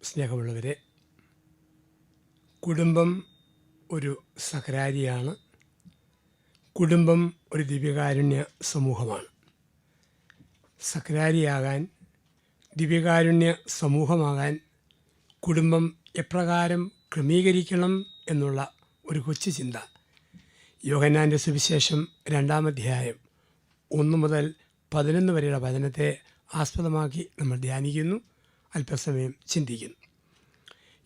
സ്നേഹമുള്ളവരെ, കുടുംബം ഒരു സഹകാരിയാണ്. കുടുംബം ഒരു ദിവ്യകാരുണ്യ സമൂഹമാണ്. സഹകാരിയാകാൻ, ദിവ്യകാരുണ്യ സമൂഹമാകാൻ കുടുംബം എപ്രകാരം ക്രമീകരിക്കണം എന്നുള്ള ഒരു കൊച്ചു ചിന്ത യോഹന്നാൻ്റെ സുവിശേഷം 2-ാം അധ്യായം 1 മുതൽ 11 വരെയുള്ള വചനത്തെ ആസ്പദമാക്കി നമ്മൾ ധ്യാനിക്കുന്നു, അല്പസമയം ചിന്തിക്കുന്നു.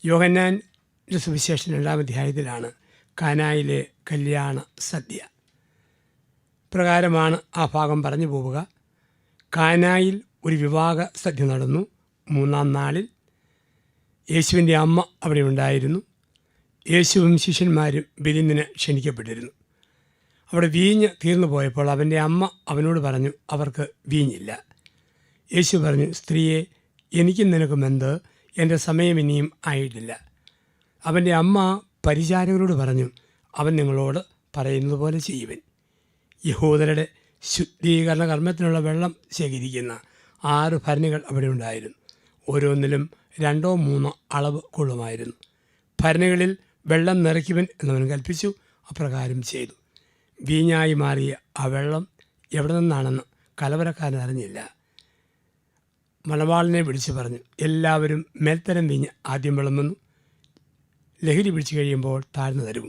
യോഹന്നാൻ്റെ സുവിശേഷം 2-ാം അധ്യായത്തിലാണ് കാനായിലെ കല്യാണ സദ്യ. പ്രകാരമാണ് ആ ഭാഗം പറഞ്ഞു പോവുക. കാനായിൽ ഒരു വിവാഹ സദ്യ നടന്നു. 3-ാം നാളിൽ യേശുവിൻ്റെ അമ്മ അവിടെ ഉണ്ടായിരുന്നു. യേശുവും ശിഷ്യന്മാരും വിരുന്നിന് ക്ഷണിക്കപ്പെട്ടിരുന്നു. അവിടെ വീഞ്ഞ് തീർന്നു പോയപ്പോൾ അവൻ്റെ അമ്മ അവനോട് പറഞ്ഞു, അവർക്ക് വീഞ്ഞില്ല. യേശു പറഞ്ഞു, സ്ത്രീയെ, എനിക്കും നിനക്കും എന്ത്? എൻ്റെ സമയം ഇനിയും ആയിട്ടില്ല. അവൻ്റെ അമ്മ പരിചാരകരോട് പറഞ്ഞു, അവൻ നിങ്ങളോട് പറയുന്നത് പോലെ ചെയ്യുവൻ. യഹൂദരുടെ ശുദ്ധീകരണ കർമ്മത്തിനുള്ള വെള്ളം ശേഖരിക്കുന്ന 6 ഭരണികൾ അവിടെ ഉണ്ടായിരുന്നു. ഓരോന്നിലും 2-3 അളവ് കൊള്ളുമായിരുന്നു. ഭരണികളിൽ വെള്ളം നിറയ്ക്കുവൻ എന്നവൻ കൽപ്പിച്ചു. അപ്രകാരം ചെയ്തു. വീഞ്ഞായി മാറിയ ആ വെള്ളം എവിടെ നിന്നാണെന്ന് കലവറക്കാരൻ അറിഞ്ഞില്ല. മണവാളിനെ വിളിച്ചു പറഞ്ഞു, എല്ലാവരും മേൽത്തരം വീഞ്ഞ് ആദ്യം വിളമ്പുന്നു, ലഹരി പിടിച്ചു കഴിയുമ്പോൾ താഴ്ന്നു തരും.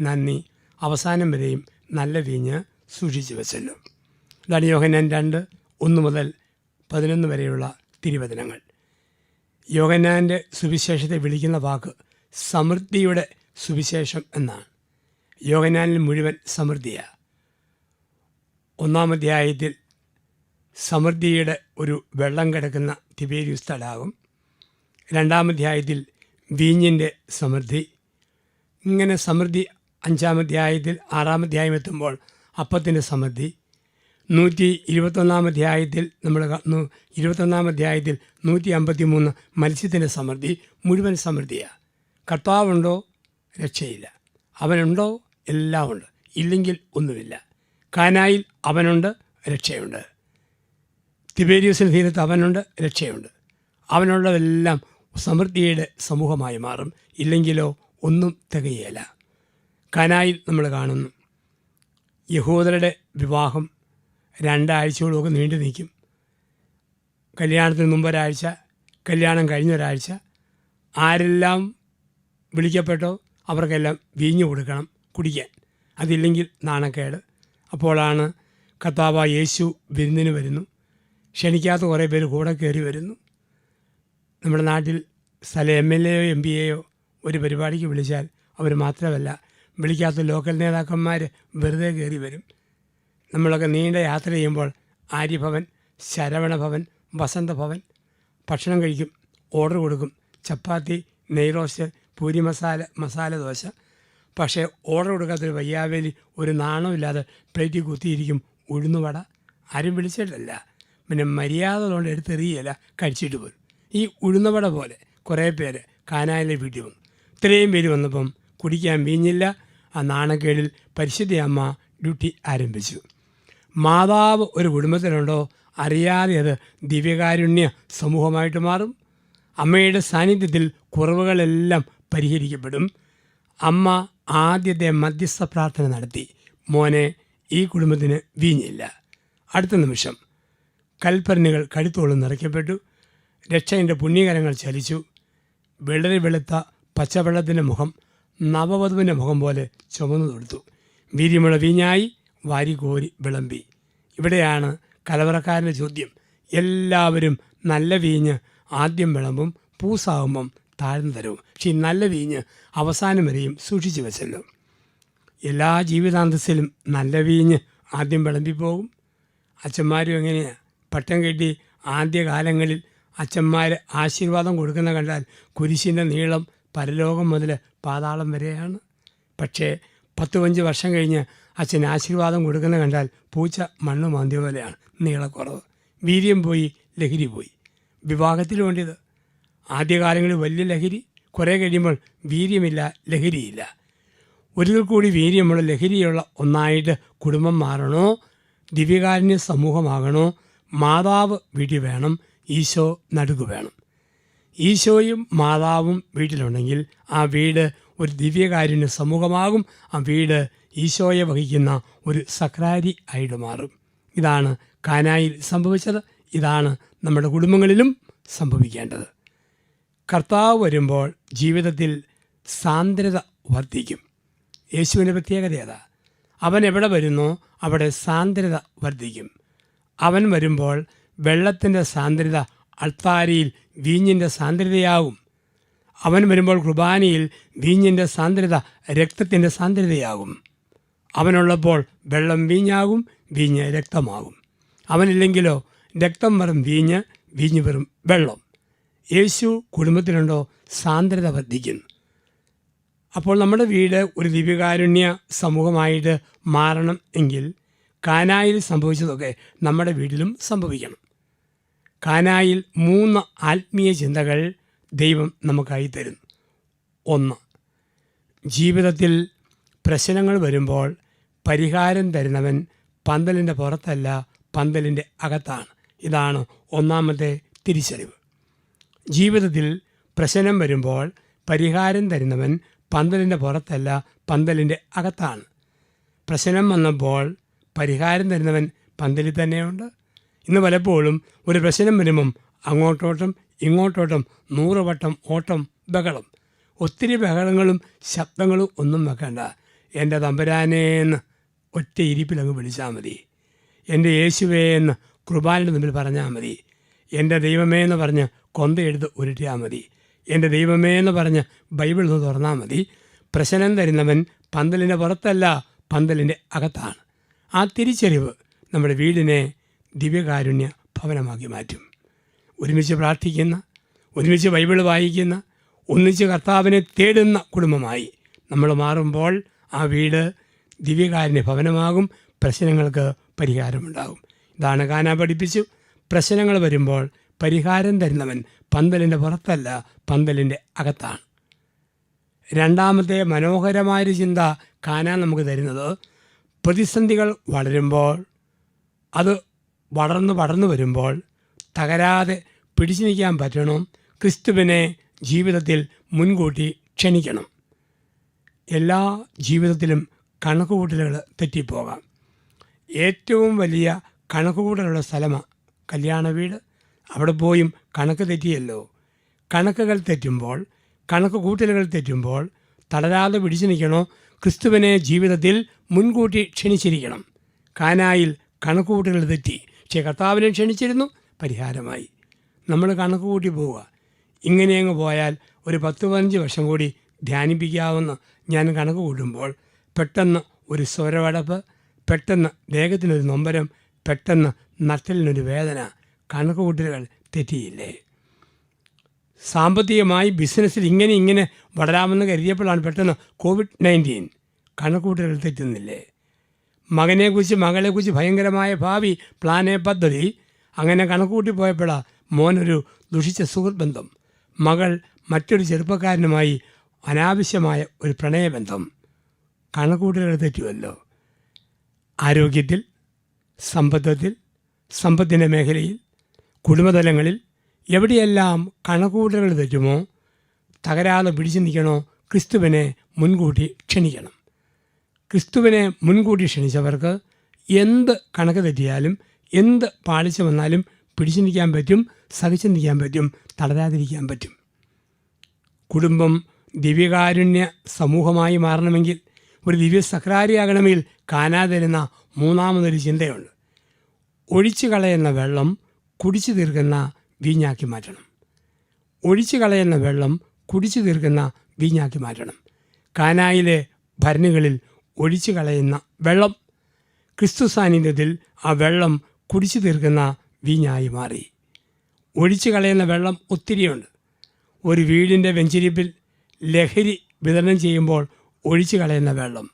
നന്ദി, അവസാനം വരെയും നല്ല വീഞ്ഞ് സൂക്ഷിച്ചു വെച്ചല്ലോ. ഇതാണ് യോഹന്നാൻ 2:1 മുതൽ 11 വരെയുള്ള തിരുവചനങ്ങൾ. യോഹന്നാൻ്റെ സുവിശേഷത്തെ വിളിക്കുന്ന വാക്ക് സമൃദ്ധിയുടെ സുവിശേഷം എന്നാണ്. യോഹന്നാനിൽ മുഴുവൻ സമൃദ്ധിയാണ്. 1-ാം അധ്യായത്തിൽ സമൃദ്ധിയുടെ ഒരു വെള്ളം കിടക്കുന്ന തിബേരിയൂസ് തടാകം, 2-ാം അധ്യായത്തിൽ വീഞ്ഞിൻ്റെ സമൃദ്ധി, ഇങ്ങനെ സമൃദ്ധി 5-ാം അധ്യായത്തിൽ 6-ാം അധ്യായം എത്തുമ്പോൾ അപ്പത്തിൻ്റെ സമൃദ്ധി, 121-ാം അധ്യായത്തിൽ 21-ാം അധ്യായത്തിൽ 153 മത്സ്യത്തിൻ്റെ സമൃദ്ധി. മുഴുവൻ സമൃദ്ധിയാണ്. കർത്താവുണ്ടോ രക്ഷയില്ല, അവനുണ്ടോ എല്ലാം ഉണ്ട്, ഇല്ലെങ്കിൽ ഒന്നുമില്ല. കാനായിൽ അവനുണ്ട്, രക്ഷയുണ്ട്. തിബേരിയൂസിന് തീരത്ത് അവനുണ്ട്, രക്ഷയുണ്ട്. അവനുള്ളതെല്ലാം സമൃദ്ധിയുടെ സമൂഹമായി മാറും, ഇല്ലെങ്കിലോ ഒന്നും തികയില്ല. കാനായിൽ നമ്മൾ കാണുന്നു, യഹൂദരുടെ വിവാഹം 2 ആഴ്ചയോളമൊക്കെ നീണ്ടു നിൽക്കും. കല്യാണത്തിന് മുമ്പ് ഒരാഴ്ച, കല്യാണം കഴിഞ്ഞൊരാഴ്ച. ആരെല്ലാം വിളിക്കപ്പെട്ടോ അവർക്കെല്ലാം വീഞ്ഞു കൊടുക്കണം കുടിക്കാൻ, അതില്ലെങ്കിൽ നാണക്കേട്. അപ്പോഴാണ് കർത്താവായ യേശു വിരുന്നിന് വരുന്നു. ക്ഷണിക്കാത്ത കുറേ പേര് കൂടെ കയറി വരുന്നു. നമ്മുടെ നാട്ടിൽ MLA യോ MP യെയോ ഒരു പരിപാടിക്ക് വിളിച്ചാൽ അവർ മാത്രമല്ല, വിളിക്കാത്ത ലോക്കൽ നേതാക്കന്മാർ വെറുതെ കയറി വരും. നമ്മളൊക്കെ നീണ്ട യാത്ര ചെയ്യുമ്പോൾ ആര്യഭവൻ, ശരവണഭവൻ, വസന്തഭവൻ ഭക്ഷണം കഴിക്കും, ഓർഡർ കൊടുക്കും. ചപ്പാത്തി, നെയ്റോസ്റ്റ്, പൂരി മസാല ദോശ. പക്ഷേ ഓർഡർ കൊടുക്കാത്തൊരു വയ്യാവേലി ഒരു നാണമില്ലാതെ പ്ലേറ്റിൽ കുത്തിയിരിക്കും ഉഴുന്നുവട. ആരും വിളിച്ചിട്ടല്ല, പിന്നെ മര്യാദ കൊണ്ട് എടുത്തെറിയല, കഴിച്ചിട്ട് പോരും. ഈ ഉഴുന്നുവട പോലെ കുറേ പേര് കാനായിലെ വീട്ടിൽ വന്നു. ഇത്രയും പേര് വന്നപ്പം കുടിക്കാൻ വീഞ്ഞില്ല. ആ നാണക്കേടിൽ പരിശുദ്ധ അമ്മ ഡ്യൂട്ടി ആരംഭിച്ചു. മാതാവ് ഒരു കുടുംബത്തിലുണ്ടോ അറിയാതെ അത് ദിവ്യകാരുണ്യ സമൂഹമായിട്ട് മാറും. അമ്മയുടെ സാന്നിധ്യത്തിൽ കുറവുകളെല്ലാം പരിഹരിക്കപ്പെടും. അമ്മ ആദ്യത്തെ മധ്യസ്ഥ പ്രാർത്ഥന നടത്തി, മോനെ, ഈ കുടുംബത്തിന് വീഞ്ഞില്ല. അടുത്ത നിമിഷം കൽപ്പരണികൾ കഴുത്തോളം നിറയ്ക്കപ്പെട്ടു. രക്ഷയുടെ പുണ്യകരങ്ങൾ ചലിച്ചു. വെള്ളരി വെളുത്ത പച്ചവെള്ളത്തിൻ്റെ മുഖം നവവധുവിൻ്റെ മുഖം പോലെ ചുമന്നു തൊടുത്തു. വീര്യമുള്ള വീഞ്ഞായി വാരിക്കോരി വിളമ്പി. ഇവിടെയാണ് കലവറക്കാരൻ്റെ ചോദ്യം. എല്ലാവരും നല്ല വീഞ്ഞ് ആദ്യം വിളമ്പും, പൂസാകുമ്പം താഴ്ന്നു തരും. പക്ഷേ ഈ നല്ല വീഞ്ഞ് അവസാനം വരെയും സൂക്ഷിച്ചു വെച്ചല്ലോ. എല്ലാ ജീവിതാന്തസ്സിലും നല്ല വീഞ്ഞ് ആദ്യം വിളമ്പിപ്പോകും. അച്ഛന്മാരും എങ്ങനെയാണ്? പട്ടം കെട്ടി ആദ്യകാലങ്ങളിൽ അച്ഛന്മാർ ആശീർവാദം കൊടുക്കുന്ന കണ്ടാൽ കുരിശിൻ്റെ നീളം പരലോകം മുതൽ പാതാളം വരെയാണ്. പക്ഷേ 10-15 വർഷം കഴിഞ്ഞ് അച്ഛൻ ആശീർവാദം കൊടുക്കുന്ന കണ്ടാൽ പൂച്ച മണ്ണ് മാന്തിയ പോലെയാണ് നീളക്കുറവ്. വീര്യം പോയി, ലഹരി പോയി. വിവാഹത്തിലുമുണ്ടിത്. ആദ്യകാലങ്ങളിൽ വലിയ ലഹരി, കുറേ കഴിയുമ്പോൾ വീര്യമില്ല, ലഹരിയില്ല. ഒരിക്കൽ കൂടി വീര്യമുള്ള ലഹരിയുള്ള ഒന്നായിട്ട് കുടുംബം മാറണോ, ദിവ്യകാരുണ്യ സമൂഹമാകണോ, മാതാവ് വീട്ടിൽ വേണം, ഈശോ നടുക്ക് വേണം. ഈശോയും മാതാവും വീട്ടിലുണ്ടെങ്കിൽ ആ വീട് ഒരു ദിവ്യകാരുണ്യ സമൂഹമാകും. ആ വീട് ഈശോയെ വഹിക്കുന്ന ഒരു സക്രാരി ആയിട്ട് മാറും. ഇതാണ് കാനായിൽ സംഭവിച്ചത്. ഇതാണ് നമ്മുടെ കുടുംബങ്ങളിലും സംഭവിക്കേണ്ടത്. കർത്താവ് വരുമ്പോൾ ജീവിതത്തിൽ സാന്ദ്രത വർദ്ധിക്കും. യേശുവിൻ്റെ പ്രത്യേകത ഏതാ? അവൻ എവിടെ വരുന്നോ അവിടെ സാന്ദ്രത വർദ്ധിക്കും. അവൻ വരുമ്പോൾ വെള്ളത്തിൻ്റെ സാന്ദ്രത അൾത്താരയിൽ വീഞ്ഞിൻ്റെ സാന്ദ്രതയാകും. അവൻ വരുമ്പോൾ കുർബാനയിൽ വീഞ്ഞിൻ്റെ സാന്ദ്രത രക്തത്തിൻ്റെ സാന്ദ്രതയാകും. അവനുള്ളപ്പോൾ വെള്ളം വീഞ്ഞാകും, വീഞ്ഞ് രക്തമാകും. അവനില്ലെങ്കിലോ രക്തം വെറും വീഞ്ഞ്, വീഞ്ഞ് വെറും വെള്ളം. യേശു കുടുംബത്തിലുണ്ടോ സാന്ദ്രത വർദ്ധിക്കുന്നു. അപ്പോൾ നമ്മുടെ വീട് ഒരു ദിവ്യകാരുണ്യ സമൂഹമായിട്ട് മാറണം എങ്കിൽ കാനായിൽ സംഭവിച്ചതൊക്കെ നമ്മുടെ വീട്ടിലും സംഭവിക്കണം. കാനായിൽ 3 ആത്മീയ ചിന്തകൾ ദൈവം നമുക്കായി തരുന്നു. 1, ജീവിതത്തിൽ പ്രശ്നങ്ങൾ വരുമ്പോൾ പരിഹാരം തരുന്നവൻ പന്തലിൻ്റെ പുറത്തല്ല, പന്തലിൻ്റെ അകത്താണ്. ഇതാണ് ഒന്നാമത്തെ തിരിച്ചറിവ്. ജീവിതത്തിൽ പ്രശ്നം വരുമ്പോൾ പരിഹാരം തരുന്നവൻ പന്തലിൻ്റെ പുറത്തല്ല, പന്തലിൻ്റെ അകത്താണ്. പ്രശ്നം വന്നപ്പോൾ പരിഹാരം തരുന്നവൻ പന്തലിൽ തന്നെയുണ്ട്. ഇന്ന് പലപ്പോഴും ഒരു പ്രശ്നം വരുമ്പം അങ്ങോട്ടോട്ടം ഇങ്ങോട്ടോട്ടം 100 വട്ടം ഓട്ടം, ബഹളം. ഒത്തിരി ബഹളങ്ങളും ശബ്ദങ്ങളും ഒന്നും വെക്കണ്ട. എൻ്റെ തമ്പുരാനേന്ന് ഒറ്റ ഇരിപ്പിലങ്ങ് വിളിച്ചാൽ മതി. എൻ്റെ യേശുവേന്ന് കുർബാനയുടെ മുമ്പിൽ പറഞ്ഞാൽ മതി. എൻ്റെ ദൈവമേ എന്ന് പറഞ്ഞ് കൊന്തയെടുത്ത് ഉരുട്ടിയാൽ മതി. എൻ്റെ ദൈവമേ എന്ന് പറഞ്ഞ് ബൈബിൾ ഒന്ന് തുറന്നാൽ മതി. പ്രശ്നം തരുന്നവൻ പന്തലിൻ്റെ പുറത്തല്ല, പന്തലിൻ്റെ അകത്താണ്. ആ തിരിച്ചറിവ് നമ്മുടെ വീടിനെ ദിവ്യകാരുണ്യ ഭവനമാക്കി മാറ്റും. ഒരുമിച്ച് പ്രാർത്ഥിക്കുന്ന, ഒരുമിച്ച് ബൈബിൾ വായിക്കുന്ന, ഒന്നിച്ച് കർത്താവിനെ തേടുന്ന കുടുംബമായി നമ്മൾ മാറുമ്പോൾ ആ വീട് ദിവ്യകാരുണ്യ ഭവനമാകും. പ്രശ്നങ്ങൾക്ക് പരിഹാരമുണ്ടാകും. ഇതാണ് കാനാ പഠിപ്പിച്ചു. പ്രശ്നങ്ങൾ വരുമ്പോൾ പരിഹാരം തരുന്നവൻ പന്തലിൻ്റെ പുറത്തല്ല, പന്തലിൻ്റെ അകത്താണ്. രണ്ടാമത്തെ മനോഹരമായൊരു ചിന്ത കാനാ നമുക്ക് തരുന്നത്, പ്രതിസന്ധികൾ വളരുമ്പോൾ, അത് വളർന്നു വരുമ്പോൾ തകരാതെ പിടിച്ചു നിൽക്കാൻ പറ്റണം. ക്രിസ്തുവിനെ ജീവിതത്തിൽ മുൻകൂട്ടി ക്ഷണിക്കണം. എല്ലാ ജീവിതത്തിലും കണക്കുകൂട്ടലുകൾ തെറ്റിപ്പോകാം. ഏറ്റവും വലിയ കണക്കുകൂട്ടലുള്ള സ്ഥലമാണ് കല്യാണ വീട്. അവിടെ പോയും കണക്ക് തെറ്റിയല്ലോ. കണക്കുകൾ തെറ്റുമ്പോൾ, കണക്ക് കൂട്ടലുകൾ തെറ്റുമ്പോൾ തളരാതെ പിടിച്ചു നിൽക്കണോ. ക്രിസ്തുവിനെ ജീവിതത്തിൽ മുൻകൂട്ടി ക്ഷണിച്ചിരിക്കണം. കാനായിൽ കണക്കുകൂട്ടലുകൾ തെറ്റി, പക്ഷേ കർത്താവിനെ ക്ഷണിച്ചിരുന്നു, പരിഹാരമായി. നമ്മൾ കണക്ക് കൂട്ടി പോവുക. ഇങ്ങനെ അങ്ങ് പോയാൽ ഒരു 10-15 വർഷം കൂടി ധ്യാനിപ്പിക്കാവുന്ന ഞാൻ കണക്ക് കൂട്ടുമ്പോൾ പെട്ടെന്ന് ഒരു സ്വരവടപ്പ്, പെട്ടെന്ന് ദേഹത്തിനൊരു നൊമ്പരം, പെട്ടെന്ന് നട്ടലിനൊരു വേദന. കണക്ക് കൂട്ടലുകൾ തെറ്റിയില്ലേ? സാമ്പത്തികമായി ബിസിനസ്സിൽ ഇങ്ങനെ വളരാമെന്ന് കരുതിയപ്പോഴാണ് പെട്ടെന്ന് COVID-19. കണക്കുകൂട്ടലുകൾ തെറ്റുന്നില്ലേ? മകനെക്കുറിച്ച് മകളെക്കുറിച്ച് ഭയങ്കരമായ ഭാവി പ്ലാനെ പദ്ധതി, അങ്ങനെ കണക്കുകൂട്ടി പോയപ്പോഴാണ് മോനൊരു ദുഷിച്ച സുഹൃത്ത് ബന്ധം, മകൾ മറ്റൊരു ചെറുപ്പക്കാരനുമായി അനാവശ്യമായ ഒരു പ്രണയബന്ധം. കണക്കുകൂട്ടലുകൾ തെറ്റുമല്ലോ. ആരോഗ്യത്തിൽ, സമ്പത്തിൽ, സമ്പത്തിൻ്റെ മേഖലയിൽ, കുടുംബതലങ്ങളിൽ എവിടെയെല്ലാം കണക്കുകൂട്ടലുകൾ തെറ്റുമോ തകരാതെ പിടിച്ചു നിൽക്കണോ. ക്രിസ്തുവിനെ മുൻകൂട്ടി ക്ഷണിക്കണം. ക്രിസ്തുവിനെ മുൻകൂട്ടി ക്ഷണിച്ചവർക്ക് എന്ത് കണക്ക് തെറ്റിയാലും, എന്ത് പാളിച്ച വന്നാലും പിടിച്ചു നിൽക്കാൻ പറ്റും, സഹിച്ചു നിൽക്കാൻ പറ്റും, തളരാതിരിക്കാൻ പറ്റും. കുടുംബം ദിവ്യകാരുണ്യ സമൂഹമായി മാറണമെങ്കിൽ, ഒരു ദിവ്യ സക്രാരിയാകണമെങ്കിൽ കാനാ തരുന്ന മൂന്നാമതൊരു ചിന്തയുണ്ട്. ഒഴിച്ചു കളയുന്ന വെള്ളം കുടിച്ചു തീർക്കുന്ന വീഞ്ഞാക്കി മാറ്റണം. ഒഴിച്ചു കളയുന്ന വെള്ളം കുടിച്ചു തീർക്കുന്ന വീഞ്ഞാക്കി മാറ്റണം. കാനായിലെ ഭരണികളിൽ ഒഴിച്ചു കളയുന്ന വെള്ളം ക്രിസ്തു സാന്നിധ്യത്തിൽ ആ വെള്ളം കുടിച്ചു തീർക്കുന്ന വീഞ്ഞായി മാറി. ഒഴിച്ചു കളയുന്ന വെള്ളം ഒത്തിരിയുണ്ട്. ഒരു വീടിൻ്റെ വെഞ്ചിരിപ്പിൽ ലഹരി വിതരണം ചെയ്യുമ്പോൾ ഒഴിച്ചു കളയുന്ന വെള്ളം,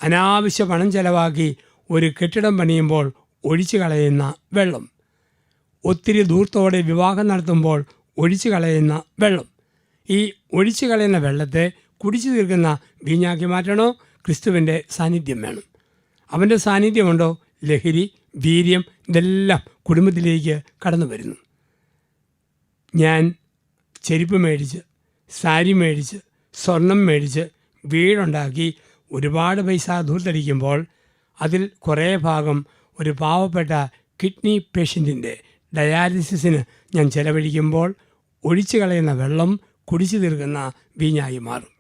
അനാവശ്യ പണം ചെലവാക്കി ഒരു കെട്ടിടം പണിയുമ്പോൾ ഒഴിച്ചു കളയുന്ന വെള്ളം, ഒത്തിരി ദൂരത്തോടെ വിവാഹം നടത്തുമ്പോൾ ഒഴിച്ചു കളയുന്ന വെള്ളം. ഈ ഒഴിച്ചു കളയുന്ന വെള്ളത്തെ കുടിച്ചു തീർക്കുന്ന വീഞ്ഞാക്കി മാറ്റണോ. ക്രിസ്തുവിൻ്റെ സാന്നിധ്യം വേണം. അവൻ്റെ സാന്നിധ്യമുണ്ടോ, ലഹരി, വീര്യം, ഇതെല്ലാം കുടുംബത്തിലേക്ക് കടന്നു വരുന്നു. ഞാൻ ചെരുപ്പ് മേടിച്ച്, സാരി മേടിച്ച്, സ്വർണം മേടിച്ച്, വീടുണ്ടാക്കി ഒരുപാട് പൈസ ധൂർത്തടിക്കുമ്പോൾ അതിൽ കുറേ ഭാഗം ഒരു പാവപ്പെട്ട കിഡ്നി പേഷ്യൻറ്റിൻ്റെ ഡയാലിസിസിന് ഞാൻ ചെലവഴിക്കുമ്പോൾ ഒഴിച്ചു കളയുന്ന വെള്ളം കുടിച്ചു തീർക്കുന്ന വീഞ്ഞായി മാറും.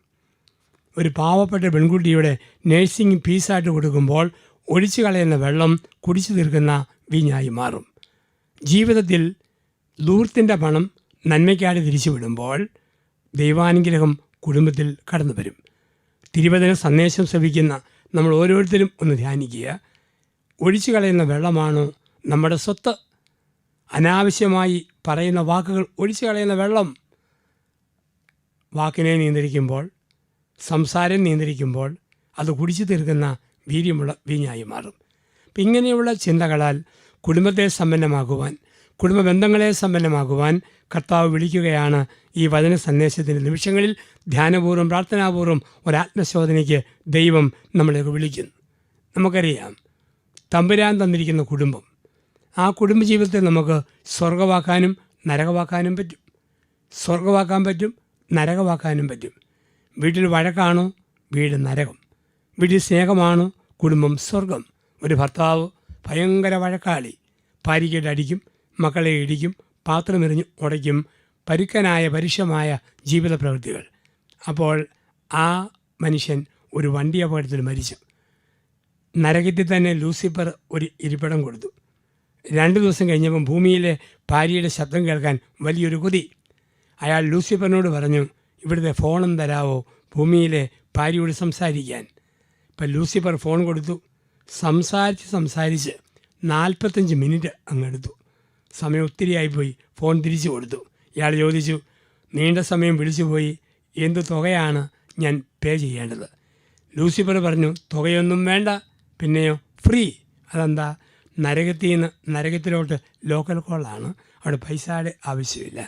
ഒരു പാവപ്പെട്ട പെൺകുട്ടിയുടെ നേഴ്സിംഗ് ഫീസായിട്ട് കൊടുക്കുമ്പോൾ ഒഴിച്ചു കളയുന്ന വെള്ളം കുടിച്ചു തീർക്കുന്ന വീഞ്ഞായി മാറും. ജീവിതത്തിൽ ധൂർത്തിൻ്റെ പണം നന്മയ്ക്കായി തിരിച്ചു വിടുമ്പോൾ ദൈവാനുഗ്രഹം കുടുംബത്തിൽ കടന്നു വരും. തിരുവചന സന്ദേശം ശ്രവിക്കുന്ന നമ്മൾ ഓരോരുത്തരും ഒന്ന് ധ്യാനിക്കുക. ഒഴിച്ചു കളയുന്ന വെള്ളമാണോ നമ്മുടെ സ്വത്ത്? അനാവശ്യമായി പറയുന്ന വാക്കുകൾ ഒഴിച്ചു കളയുന്ന വെള്ളം. വാക്കിനെ നിയന്ത്രിക്കുമ്പോൾ, സംസാരം നിയന്ത്രിക്കുമ്പോൾ അത് കുടിച്ചു തീർക്കുന്ന വീര്യമുള്ള വീഞ്ഞായി മാറും. അപ്പം ഇങ്ങനെയുള്ള ചിന്തകളാൽ കുടുംബത്തെ സമ്പന്നമാക്കുവാൻ, കുടുംബ ബന്ധങ്ങളെ സമ്പന്നമാക്കുവാൻ കർത്താവ് വിളിക്കുകയാണ്. ഈ വചന സന്ദേശത്തിൻ്റെ നിമിഷങ്ങളിൽ ധ്യാനപൂർവ്വം പ്രാർത്ഥനാപൂർവ്വം ഒരാത്മശോധനയ്ക്ക് ദൈവം നമ്മളെയൊക്കെ വിളിക്കുന്നു. നമുക്കറിയാം, തമ്പുരാൻ തന്നിരിക്കുന്ന കുടുംബം, ആ കുടുംബജീവിതത്തെ നമുക്ക് സ്വർഗമാക്കാനും നരകമാക്കാനും പറ്റും. സ്വർഗമാക്കാൻ പറ്റും, നരകമാക്കാനും പറ്റും. വീട്ടിൽ വഴക്കാണോ വീട് നരകം, വീട്ടിൽ സ്നേഹമാണോ കുടുംബം സ്വർഗം. ഒരു ഭർത്താവ് ഭയങ്കര വഴക്കാളി, ഭാര്യയ്ക്കിട്ട് അടിക്കും, മക്കളെ ഇടിക്കും, പാത്രമെറിഞ്ഞ് ഉടയ്ക്കും, പരുക്കനായ പരുഷമായ ജീവിത പ്രവൃത്തികൾ. അപ്പോൾ ആ മനുഷ്യൻ ഒരു വണ്ടി അപകടത്തിൽ മരിച്ചു. നരകത്തിൽ തന്നെ ലൂസിഫർ ഒരു ഇരിപ്പിടം കൊടുത്തു. 2 ദിവസം കഴിഞ്ഞപ്പം ഭൂമിയിലെ ഭാര്യയുടെ ശബ്ദം കേൾക്കാൻ വലിയൊരു കൊതി. അയാൾ ലൂസിഫറിനോട് പറഞ്ഞു, ഇവിടുത്തെ ഫോണും തരാവോ, ഭൂമിയിലെ ഭാര്യയോട് സംസാരിക്കാൻ. ഇപ്പം ലൂസിഫർ ഫോൺ കൊടുത്തു. സംസാരിച്ച് 45 മിനിറ്റ് അങ്ങെടുത്തു. സമയം ഒത്തിരി ആയിപ്പോയി. ഫോൺ തിരിച്ചു കൊടുത്തു. ഇയാൾ ചോദിച്ചു, നീണ്ട സമയം വിളിച്ചു പോയി, എന്ത് തുകയാണ് ഞാൻ പേ ചെയ്യേണ്ടത്? ലൂസിഫർ പറഞ്ഞു, തുകയൊന്നും വേണ്ട, പിന്നെയോ ഫ്രീ. അതെന്താ? നരകത്തിൽ നിന്ന് നരകത്തിലോട്ട് ലോക്കൽ കോളാണ്, അവിടെ പൈസയുടെ ആവശ്യമില്ല.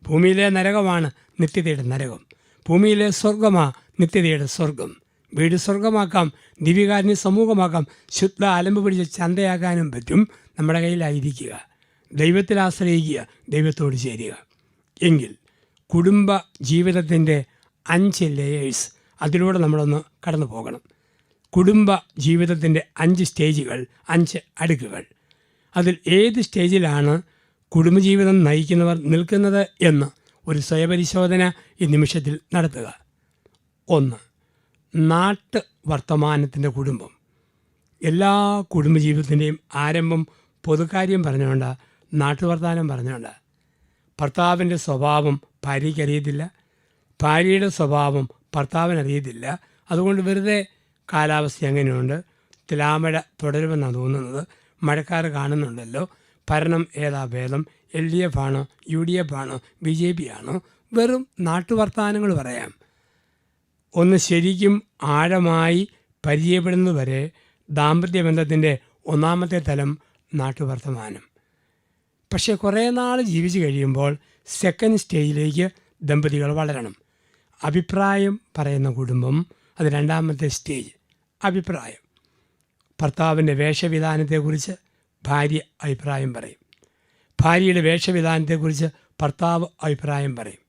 ഭൂമിയിലെ നരകമാണ് നിത്യതയുടെ നരകം, ഭൂമിയിലെ സ്വർഗമാ നിത്യതയുടെ സ്വർഗം. വീട് സ്വർഗമാക്കാം, ദിവ്യകാരുണ്യ സമൂഹമാക്കാം, ശുദ്ധ അലമ്പ് പിടിച്ച് ചന്തയാക്കാനും പറ്റും. നമ്മുടെ കയ്യിലായിരിക്കുക, ദൈവത്തിൽ ആശ്രയിക്കുക, ദൈവത്തോട് ചേരുക. എങ്കിൽ കുടുംബ ജീവിതത്തിൻ്റെ 5 ലെയേഴ്സ്, അതിലൂടെ നമ്മളൊന്ന് കടന്നു പോകണം. കുടുംബ ജീവിതത്തിൻ്റെ 5 സ്റ്റേജുകൾ, 5 അടുക്കുകൾ. അതിൽ ഏത് സ്റ്റേജിലാണ് കുടുംബജീവിതം നയിക്കുന്നവർ നിൽക്കുന്നത് എന്ന് ഒരു സ്വയപരിശോധന ഈ നിമിഷത്തിൽ നടത്തുക. 1. നാട്ട് വർത്തമാനത്തിൻ്റെ കുടുംബം. എല്ലാ കുടുംബജീവിതത്തിൻ്റെയും ആരംഭം പൊതുക്കാര്യം പറഞ്ഞുകൊണ്ട്, നാട്ടുവർത്താനം പറഞ്ഞുകൊണ്ട്. ഭർത്താവിൻ്റെ സ്വഭാവം ഭാര്യയ്ക്കറിയത്തില്ല, ഭാര്യയുടെ സ്വഭാവം ഭർത്താവിനറിയത്തില്ല. അതുകൊണ്ട് വെറുതെ കാലാവസ്ഥ എങ്ങനെയുണ്ട്, തിലാമഴ തുടരുമെന്നാണ് തോന്നുന്നത്, മഴക്കാർ കാണുന്നുണ്ടല്ലോ, ഭരണം ഏതാ ഭേദം, LDF ആണോ UDF ആണോ BJP ആണോ, വെറും നാട്ടുവർത്താനങ്ങൾ പറയാം. ഒന്ന് ശരിക്കും ആഴമായി പരിചയപ്പെടുന്നതുവരെ ദാമ്പത്യ ബന്ധത്തിൻ്റെ 1ാമത്തെ തലം നാട്ടുവർത്തമാനം. പക്ഷേ കുറേ നാൾ ജീവിച്ച് കഴിയുമ്പോൾ 2nd സ്റ്റേജിലേക്ക് ദമ്പതികൾ വളരണം. അഭിപ്രായം പറയുന്ന കുടുംബം, അത് 2ാമത്തെ സ്റ്റേജ്. അഭിപ്രായം. ഭർത്താവിൻ്റെ വേഷവിധാനത്തെക്കുറിച്ച് ഭാര്യ അഭിപ്രായം പറയും, ഭാര്യയുടെ വേഷവിധാനത്തെക്കുറിച്ച് ഭർത്താവ് അഭിപ്രായം പറയും.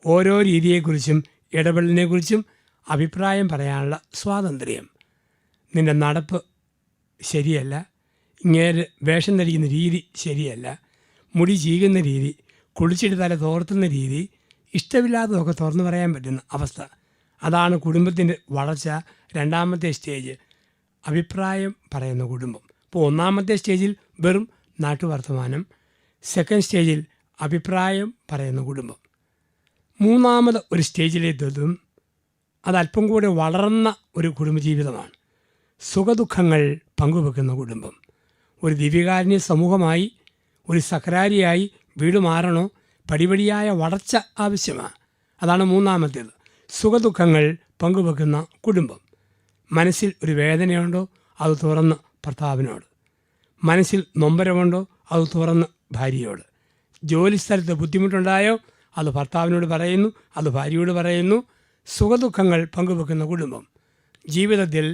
ഓരോ രീതിയെക്കുറിച്ചും ഇടപെടലിനെക്കുറിച്ചും അഭിപ്രായം പറയാനുള്ള സ്വാതന്ത്ര്യം. നിൻ്റെ നടപ്പ് ശരിയല്ല, ഇങ്ങേര് വേഷം ധരിക്കുന്ന രീതി ശരിയല്ല, മുടി ചീകുന്ന രീതി, കുളിച്ചിട്ട് തല തോർത്തുന്ന രീതി, ഇഷ്ടമില്ലാത്തതൊക്കെ തുറന്നു പറയാൻ പറ്റുന്ന അവസ്ഥ. അതാണ് കുടുംബത്തിൻ്റെ വളർച്ച. 2ാമത്തെ സ്റ്റേജ് അഭിപ്രായം പറയുന്ന കുടുംബം. അപ്പോൾ 1ാമത്തെ സ്റ്റേജിൽ വെറും നാട്ടുവർത്തമാനം, 2nd സ്റ്റേജിൽ അഭിപ്രായം പറയുന്ന കുടുംബം. 3ാമത് ഒരു സ്റ്റേജിലെത്തും, അതല്പം കൂടെ വളർന്ന ഒരു കുടുംബജീവിതമാണ്. സുഖദുഃഖങ്ങൾ പങ്കുവെക്കുന്ന കുടുംബം. ഒരു ദിവ്യകാരുണ്യ സമൂഹമായി, ഒരു സക്രാരിയായി വീട് മാറണോ, പടിപടിയായ വളർച്ച ആവശ്യമാണ്. അതാണ് 3ാമത്തേത്. സുഖദുഃഖങ്ങൾ പങ്കുവെക്കുന്ന കുടുംബം. മനസ്സിൽ ഒരു വേദനയുണ്ടോ, അത് തുറന്ന് ഭർത്താവിനോട്. മനസ്സിൽ നൊമ്പരമുണ്ടോ, അത് തുറന്ന് ഭാര്യയോട്. ജോലിസ്ഥലത്ത് ബുദ്ധിമുട്ടുണ്ടായോ, അത് ഭർത്താവിനോട് പറയുന്നു, അത് ഭാര്യയോട് പറയുന്നു. സുഖദുഃഖങ്ങൾ പങ്കുവെക്കുന്ന കുടുംബം. ജീവിതത്തിൽ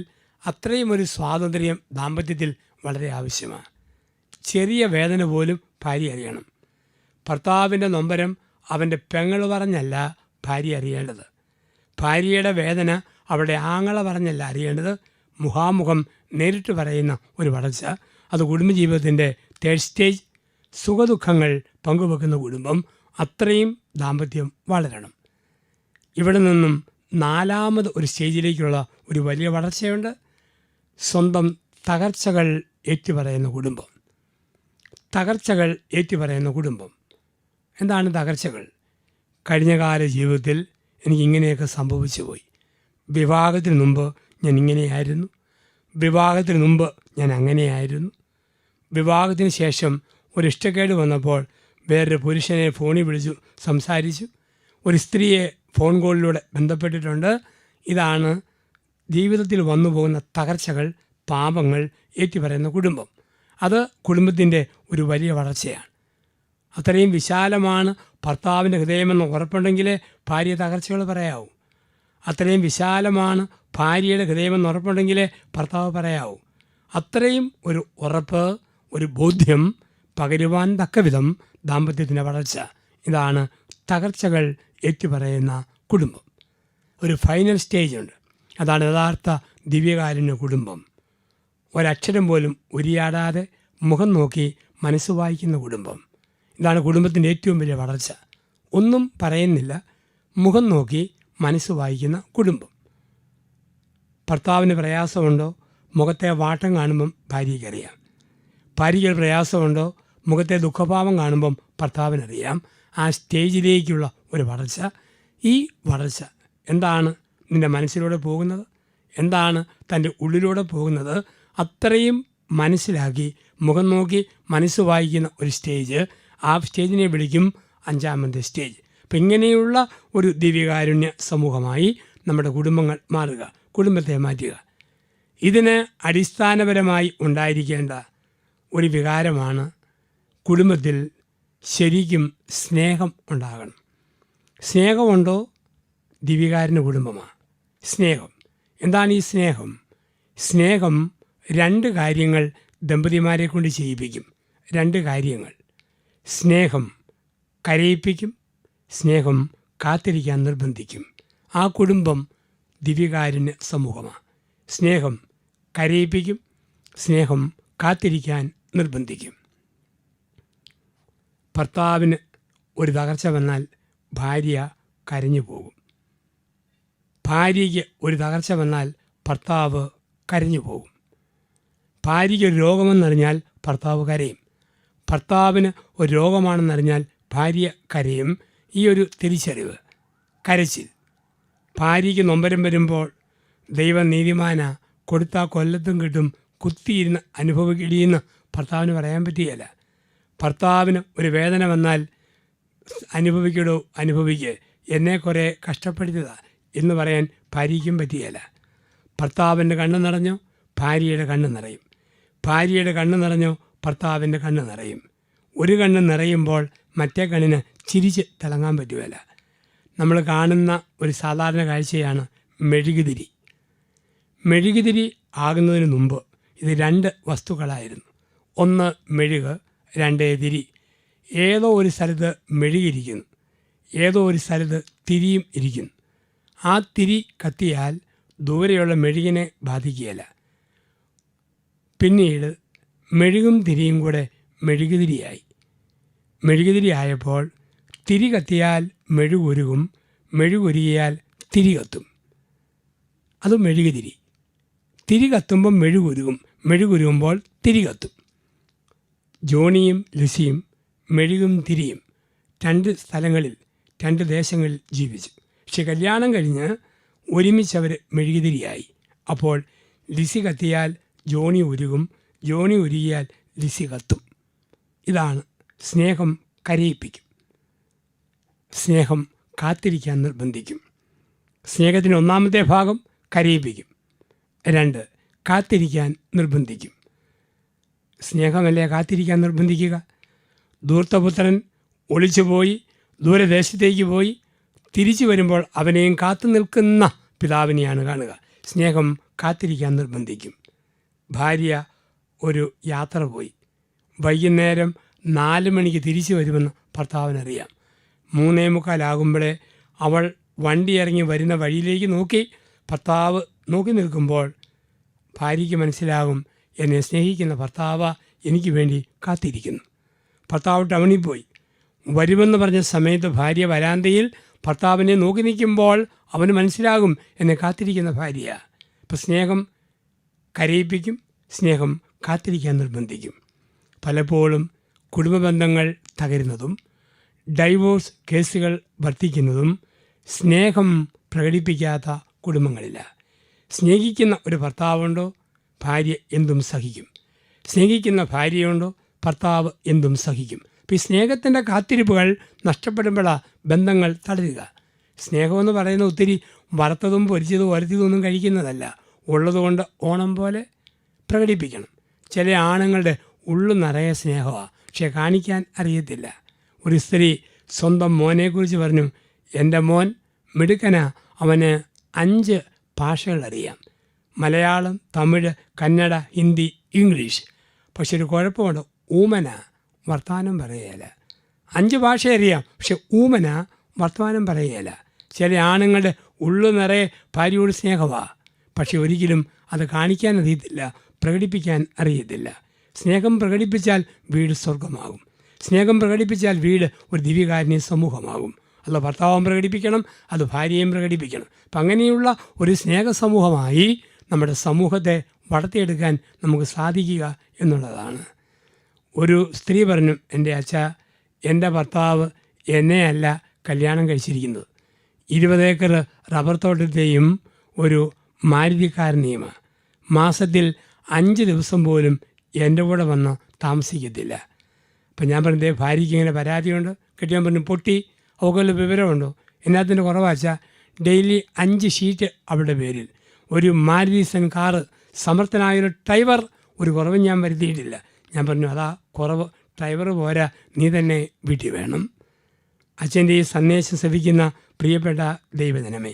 അത്രയും ഒരു സ്വാതന്ത്ര്യം ദാമ്പത്യത്തിൽ വളരെ ആവശ്യമാണ്. ചെറിയ വേദന പോലും ഭാര്യ അറിയണം. ഭർത്താവിൻ്റെ നൊമ്പരം അവൻ്റെ പെങ്ങൾ പറഞ്ഞല്ല ഭാര്യ അറിയേണ്ടത്. ഭാര്യയുടെ വേദന അവളുടെ ആങ്ങള പറഞ്ഞല്ല അറിയേണ്ടത്. മുഖാമുഖം നേരിട്ട് പറയുന്ന ഒരു വളർച്ച. അത് കുടുംബജീവിതത്തിൻ്റെ തേർഡ് സ്റ്റേജ്. സുഖദുഃഖങ്ങൾ പങ്കുവെക്കുന്ന കുടുംബം. അത്രയും ദാമ്പത്യം വളരണം. ഇവിടെ നിന്നും നാലാമത് ഒരു സ്റ്റേജിലേക്കുള്ള ഒരു വലിയ വളർച്ചയുണ്ട്. സ്വന്തം തകർച്ചകൾ ഏറ്റുപറയുന്ന കുടുംബം. തകർച്ചകൾ ഏറ്റുപറയുന്ന കുടുംബം. എന്താണ് തകർച്ചകൾ? കഴിഞ്ഞകാല ജീവിതത്തിൽ എനിക്കിങ്ങനെയൊക്കെ സംഭവിച്ചു പോയി. വിവാഹത്തിന് മുമ്പ് ഞാൻ ഇങ്ങനെയായിരുന്നു. വിവാഹത്തിന് മുമ്പ് ഞാൻ അങ്ങനെയായിരുന്നു. വിവാഹത്തിന് ശേഷം ഒരു ഇഷ്ടക്കേട് വന്നപ്പോൾ വേറൊരു പുരുഷനെ ഫോണിൽ വിളിച്ചു സംസാരിച്ചു. ഒരു സ്ത്രീയെ ഫോൺ കോളിലൂടെ ബന്ധപ്പെട്ടിട്ടുണ്ട്. ഇതാണ് ജീവിതത്തിൽ വന്നു പോകുന്ന തകർച്ചകൾ, പാപങ്ങൾ ഏറ്റുപറയുന്ന കുടുംബം. അത് കുടുംബത്തിൻ്റെ ഒരു വലിയ വളർച്ചയാണ്. അത്രയും വിശാലമാണ് ഭർത്താവിൻ്റെ ഹൃദയമെന്ന് ഉറപ്പുണ്ടെങ്കിലേ ഭാര്യ തകർച്ചകൾ പറയാവൂ. അത്രയും വിശാലമാണ് ഭാര്യയുടെ ഹൃദയമെന്ന് ഉറപ്പുണ്ടെങ്കിലേ ഭർത്താവ് പറയാവൂ. അത്രയും ഒരു ഉറപ്പ്, ഒരു ബോധ്യം പകരുവാൻ തക്കവിധം ദാമ്പത്യത്തിൻ്റെ വളർച്ച. ഇതാണ് തകർച്ചകൾ ഏറ്റുപറയുന്ന കുടുംബം. ഒരു ഫൈനൽ സ്റ്റേജ് ഉണ്ട്. അതാണ് യഥാർത്ഥ ദിവ്യകാരുണ്യ കുടുംബം. ഒരക്ഷരം പോലും ഉരിയാടാതെ മുഖം നോക്കി മനസ്സ് വായിക്കുന്ന കുടുംബം. ഇതാണ് കുടുംബത്തിൻ്റെ ഏറ്റവും വലിയ വളർച്ച. ഒന്നും പറയുന്നില്ല, മുഖം നോക്കി മനസ്സ് വായിക്കുന്ന കുടുംബം. ഭർത്താവിന് പ്രയാസമുണ്ടോ? മുഖത്തെ വാട്ടം കാണുമ്പം ഭാര്യയ്ക്കറിയാം. ഭാര്യയ്ക്ക് പ്രയാസമുണ്ടോ? മുഖത്തെ ദുഃഖഭാവം കാണുമ്പം ഭർത്താവിനറിയാം. ആ സ്റ്റേജിലേക്കുള്ള ഒരു വളർച്ച. ഈ വളർച്ച എന്താണ് നിൻ്റെ മനസ്സിലൂടെ പോകുന്നത്? എന്താണ് തൻ്റെ ഉള്ളിലൂടെ പോകുന്നത്? അത്രയും മനസ്സിലാക്കി മുഖം നോക്കി മനസ്സ് വായിക്കുന്ന ഒരു സ്റ്റേജ്. ആ സ്റ്റേജിനെ വിളിക്കും അഞ്ചാമത്തെ സ്റ്റേജ്. അപ്പം ഇങ്ങനെയുള്ള ഒരു ദിവ്യകാരുണ്യ സമൂഹമായി നമ്മുടെ കുടുംബങ്ങൾ മാറുക, കുടുംബത്തെ മാറ്റുക. ഇതിന് അടിസ്ഥാനപരമായി ഉണ്ടായിരിക്കേണ്ട ഒരു വികാരമാണ് കുടുംബത്തിൽ ശരിക്കും സ്നേഹം ഉണ്ടാകണം. സ്നേഹമുണ്ടോ? ദിവ്യകാരുണ്യ കുടുംബമാണ്. സ്നേഹം എന്താണ്? ഈ സ്നേഹം രണ്ട് കാര്യങ്ങൾ ദമ്പതിമാരെ കൊണ്ട് ചെയ്യിപ്പിക്കും. രണ്ട് കാര്യങ്ങൾ. സ്നേഹം കരയിപ്പിക്കും, സ്നേഹം കാത്തിരിക്കാൻ നിർബന്ധിക്കും. ആ കുടുംബം ദിവ്യകാരുണ്യ സമൂഹമാണ്. സ്നേഹം കരയിപ്പിക്കും, സ്നേഹം കാത്തിരിക്കാൻ നിർബന്ധിക്കും. ഭർത്താവിന് ഒരു തകർച്ച വന്നാൽ ഭാര്യ കരഞ്ഞു പോകും. ഭാര്യയ്ക്ക് ഒരു തകർച്ച വന്നാൽ ഭർത്താവ് കരഞ്ഞു പോകും. ഭാര്യയ്ക്ക് ഒരു രോഗമെന്നറിഞ്ഞാൽ ഭർത്താവ് കരയും. ഭർത്താവിന് ഒരു രോഗമാണെന്നറിഞ്ഞാൽ ഭാര്യ കരയും. ഈ ഒരു തിരിച്ചറിവ്, കരച്ചിൽ. ഭാര്യയ്ക്ക് നൊമ്പരം വരുമ്പോൾ ദൈവം നീതിമാനാ, കൊടുത്താൽ കൊല്ലത്തും കിട്ടും, കുത്തിയിരുന്ന് അനുഭവിക്കിടിയെന്ന് ഭർത്താവിന് പറയാൻ പറ്റുകയില്ല. ഭർത്താവിന് ഒരു വേദന വന്നാൽ അനുഭവിക്കടോ, അനുഭവിക്കുക, എന്നെ കുറേ കഷ്ടപ്പെടുത്തിയതാ എന്ന് പറയാൻ ഭാര്യയ്ക്കും പറ്റുകയില്ല. ഭർത്താവിൻ്റെ കണ്ണ് നിറഞ്ഞോ, ഭാര്യയുടെ കണ്ണ് നിറയും. ഭാര്യയുടെ കണ്ണ് നിറഞ്ഞോ, ഭർത്താവിൻ്റെ കണ്ണ് നിറയും. ഒരു കണ്ണ് നിറയുമ്പോൾ മറ്റേ കണ്ണിന് ചിരിച്ച് തിളങ്ങാൻ പറ്റുകയില്ല. നമ്മൾ കാണുന്ന ഒരു സാധാരണ കാഴ്ചയാണ് മെഴുകുതിരി. മെഴുകുതിരി ആകുന്നതിന് മുമ്പ് ഇത് രണ്ട് വസ്തുക്കളായിരുന്നു. ഒന്ന് മെഴുക്, രണ്ട് തിരി. ഏതോ ഒരു സ്ഥലത്ത് മെഴുകിയിരിക്കുന്നു, ഏതോ ഒരു സ്ഥലത്ത് തിരിയും ഇരിക്കുന്നു. ആ തിരി കത്തിയാൽ ദൂരെയുള്ള മെഴുകിനെ ബാധിക്കുകയില്ല. പിന്നീട് മെഴുകും തിരിയും കൂടെ മെഴുകുതിരിയായി. മെഴുകുതിരിയായപ്പോൾ തിരി കത്തിയാൽ മെഴുകുരുകും, മെഴുകുരുകിയാൽ തിരി കത്തും. അത് മെഴുകുതിരി. തിരി കത്തുമ്പം മെഴുകുരുകും, മെഴുകുരുകുമ്പോൾ തിരി കത്തും. ജോണിയും ലിസിയും മെഴുകും തിരിയും രണ്ട് സ്ഥലങ്ങളിൽ, രണ്ട് ദേശങ്ങളിൽ ജീവിച്ചു. പക്ഷെ കല്യാണം കഴിഞ്ഞ് ഒരുമിച്ചവർ മെഴുകുതിരിയായി. അപ്പോൾ ലിസി കത്തിയാൽ ജോണി ഉരുകും, ജോണി ഉരുകിയാൽ ലിസി കത്തും. ഇതാണ് സ്നേഹം കരയിപ്പിക്കും, സ്നേഹം കാത്തിരിക്കാൻ നിർബന്ധിക്കും. സ്നേഹത്തിൻ്റെ ഒന്നാമത്തെ ഭാഗം കരയിപ്പിക്കും, രണ്ട് കാത്തിരിക്കാൻ നിർബന്ധിക്കും. സ്നേഹമല്ലേ കാത്തിരിക്കാൻ നിർബന്ധിക്കുക? ധൂർത്തപുത്രൻ ഒളിച്ചുപോയി ദൂരദേശത്തേക്ക് പോയി തിരിച്ചു വരുമ്പോൾ അവനെയും കാത്തു നിൽക്കുന്ന പിതാവിനെയാണ് കാണുക. സ്നേഹം കാത്തിരിക്കാൻ നിർബന്ധിക്കും. ഭാര്യ ഒരു യാത്ര പോയി, വൈകുന്നേരം 4 മണിക്ക് തിരിച്ചു വരുമെന്ന് ഭർത്താവിനറിയാം. 3:45 അവൾ വണ്ടി ഇറങ്ങി വരുന്ന വഴിയിലേക്ക് നോക്കി. ഭർത്താവ് നോക്കി നിൽക്കുമ്പോൾ ഭാര്യയ്ക്ക് മനസ്സിലാകും, എന്നെ സ്നേഹിക്കുന്ന ഭർത്താവ് എനിക്ക് വേണ്ടി കാത്തിരിക്കുന്നു. ഭർത്താവ് ടൗണിൽ പോയി. വരുമെന്ന് പറഞ്ഞ സമയത്ത് ഭാര്യ വരാന്തയിൽ ഭർത്താവിനെ നോക്കി നിൽക്കുമ്പോൾ അവന് മനസ്സിലാകും, എന്നെ കാത്തിരിക്കുന്ന ഭാര്യ. ഇപ്പം സ്നേഹം കരയിപ്പിക്കും, സ്നേഹം കാത്തിരിക്കാൻ നിർബന്ധിക്കും. പലപ്പോഴും കുടുംബ ബന്ധങ്ങൾ തകരുന്നതും ഡൈവോഴ്സ് കേസുകൾ വർദ്ധിക്കുന്നതും സ്നേഹം പ്രകടിപ്പിക്കാത്ത കുടുംബങ്ങളില്ല. സ്നേഹിക്കുന്ന ഒരു ഭർത്താവുണ്ടോ, ഭാര്യ എന്തും സഹിക്കും. സ്നേഹിക്കുന്ന ഭാര്യയുണ്ടോ, ഭർത്താവ് എന്തും സഹിക്കും. അപ്പോൾ ഈ സ്നേഹത്തിൻ്റെ കാത്തിരിപ്പുകൾ നഷ്ടപ്പെടുമ്പോഴാണ് ബന്ധങ്ങൾ തളരുക. സ്നേഹമെന്ന് പറയുന്നത് ഒത്തിരി വറുത്തതും പൊരിച്ചതും ഒരത്തിയതൊന്നും കഴിക്കുന്നതല്ല. ഉള്ളതുകൊണ്ട് ഓണം പോലെ പ്രകടിപ്പിക്കണം. ചില ആണുങ്ങളുടെ ഉള്ളു നിറയെ സ്നേഹമാണ്, പക്ഷെ കാണിക്കാൻ അറിയത്തില്ല. ഒരു സ്ത്രീ സ്വന്തം മോനെക്കുറിച്ച് പറഞ്ഞു, എൻ്റെ മോൻ മിടുക്കനാ, അവന് 5 ഭാഷകളറിയാം: മലയാളം, തമിഴ്, കന്നഡ, ഹിന്ദി, ഇംഗ്ലീഷ്. പക്ഷെ ഒരു കുഴപ്പമുണ്ട്, ഊമന, വർത്തമാനം പറയുകയില്ല. 5 ഭാഷ അറിയാം, പക്ഷെ ഊമന, വർത്തമാനം പറയുകയില്ല. ചില ആണുങ്ങളുടെ ഉള്ളു നിറയെ ഭാര്യയോട് സ്നേഹമാണ്, പക്ഷെ ഒരിക്കലും അത് കാണിക്കാൻ അറിയത്തില്ല, പ്രകടിപ്പിക്കാൻ അറിയത്തില്ല. സ്നേഹം പ്രകടിപ്പിച്ചാൽ വീട് സ്വർഗമാകും. സ്നേഹം പ്രകടിപ്പിച്ചാൽ വീട് ഒരു ദിവ്യകാരുണ്യ സമൂഹമാകും. അത് ഭർത്താവും പ്രകടിപ്പിക്കണം, അത് ഭാര്യയും പ്രകടിപ്പിക്കണം. അപ്പം അങ്ങനെയുള്ള ഒരു സ്നേഹ സമൂഹമായി നമ്മുടെ സമൂഹത്തെ വളർത്തിയെടുക്കാൻ നമുക്ക് സാധിക്കുക എന്നുള്ളതാണ്. ഒരു സ്ത്രീ പറഞ്ഞു, എൻ്റെ അച്ഛ, എൻ്റെ ഭർത്താവ് എന്നെയല്ല കല്യാണം കഴിച്ചിരിക്കുന്നത്, 20 ഏക്കർ റബ്ബർ തോട്ടത്തെയും ഒരു മാരുതിക്കാരനെയുമാണ്. മാസത്തിൽ 5 ദിവസം പോലും എൻ്റെ കൂടെ വന്ന് താമസിക്കത്തില്ല. അപ്പം ഞാൻ പറഞ്ഞതേ, ഭാര്യയ്ക്ക് ഇങ്ങനെ പരാതിയുണ്ട്. കെട്ടിയാൻ പറഞ്ഞു, പൊട്ടി, അവക്കുള്ള വിവരമുണ്ടോ? എന്നാത്തിൻ്റെ കുറവാച്ചാൽ ഡെയിലി 5 ഷീറ്റ് അവളുടെ പേരിൽ. ഒരു മാരുതി സെൻ കാറ്, സമർത്ഥനായൊരു ഡ്രൈവർ, ഒരു കുറവും ഞാൻ വരുത്തിയിട്ടില്ല. ഞാൻ പറഞ്ഞു, അതാ കുറവ്, ഡ്രൈവർ പോരാ, നീ തന്നെ വീട്ടിൽ വേണം. അച്ഛൻ്റെ ഈ സന്ദേശം ശ്രവിക്കുന്ന പ്രിയപ്പെട്ട ദൈവജനമേ,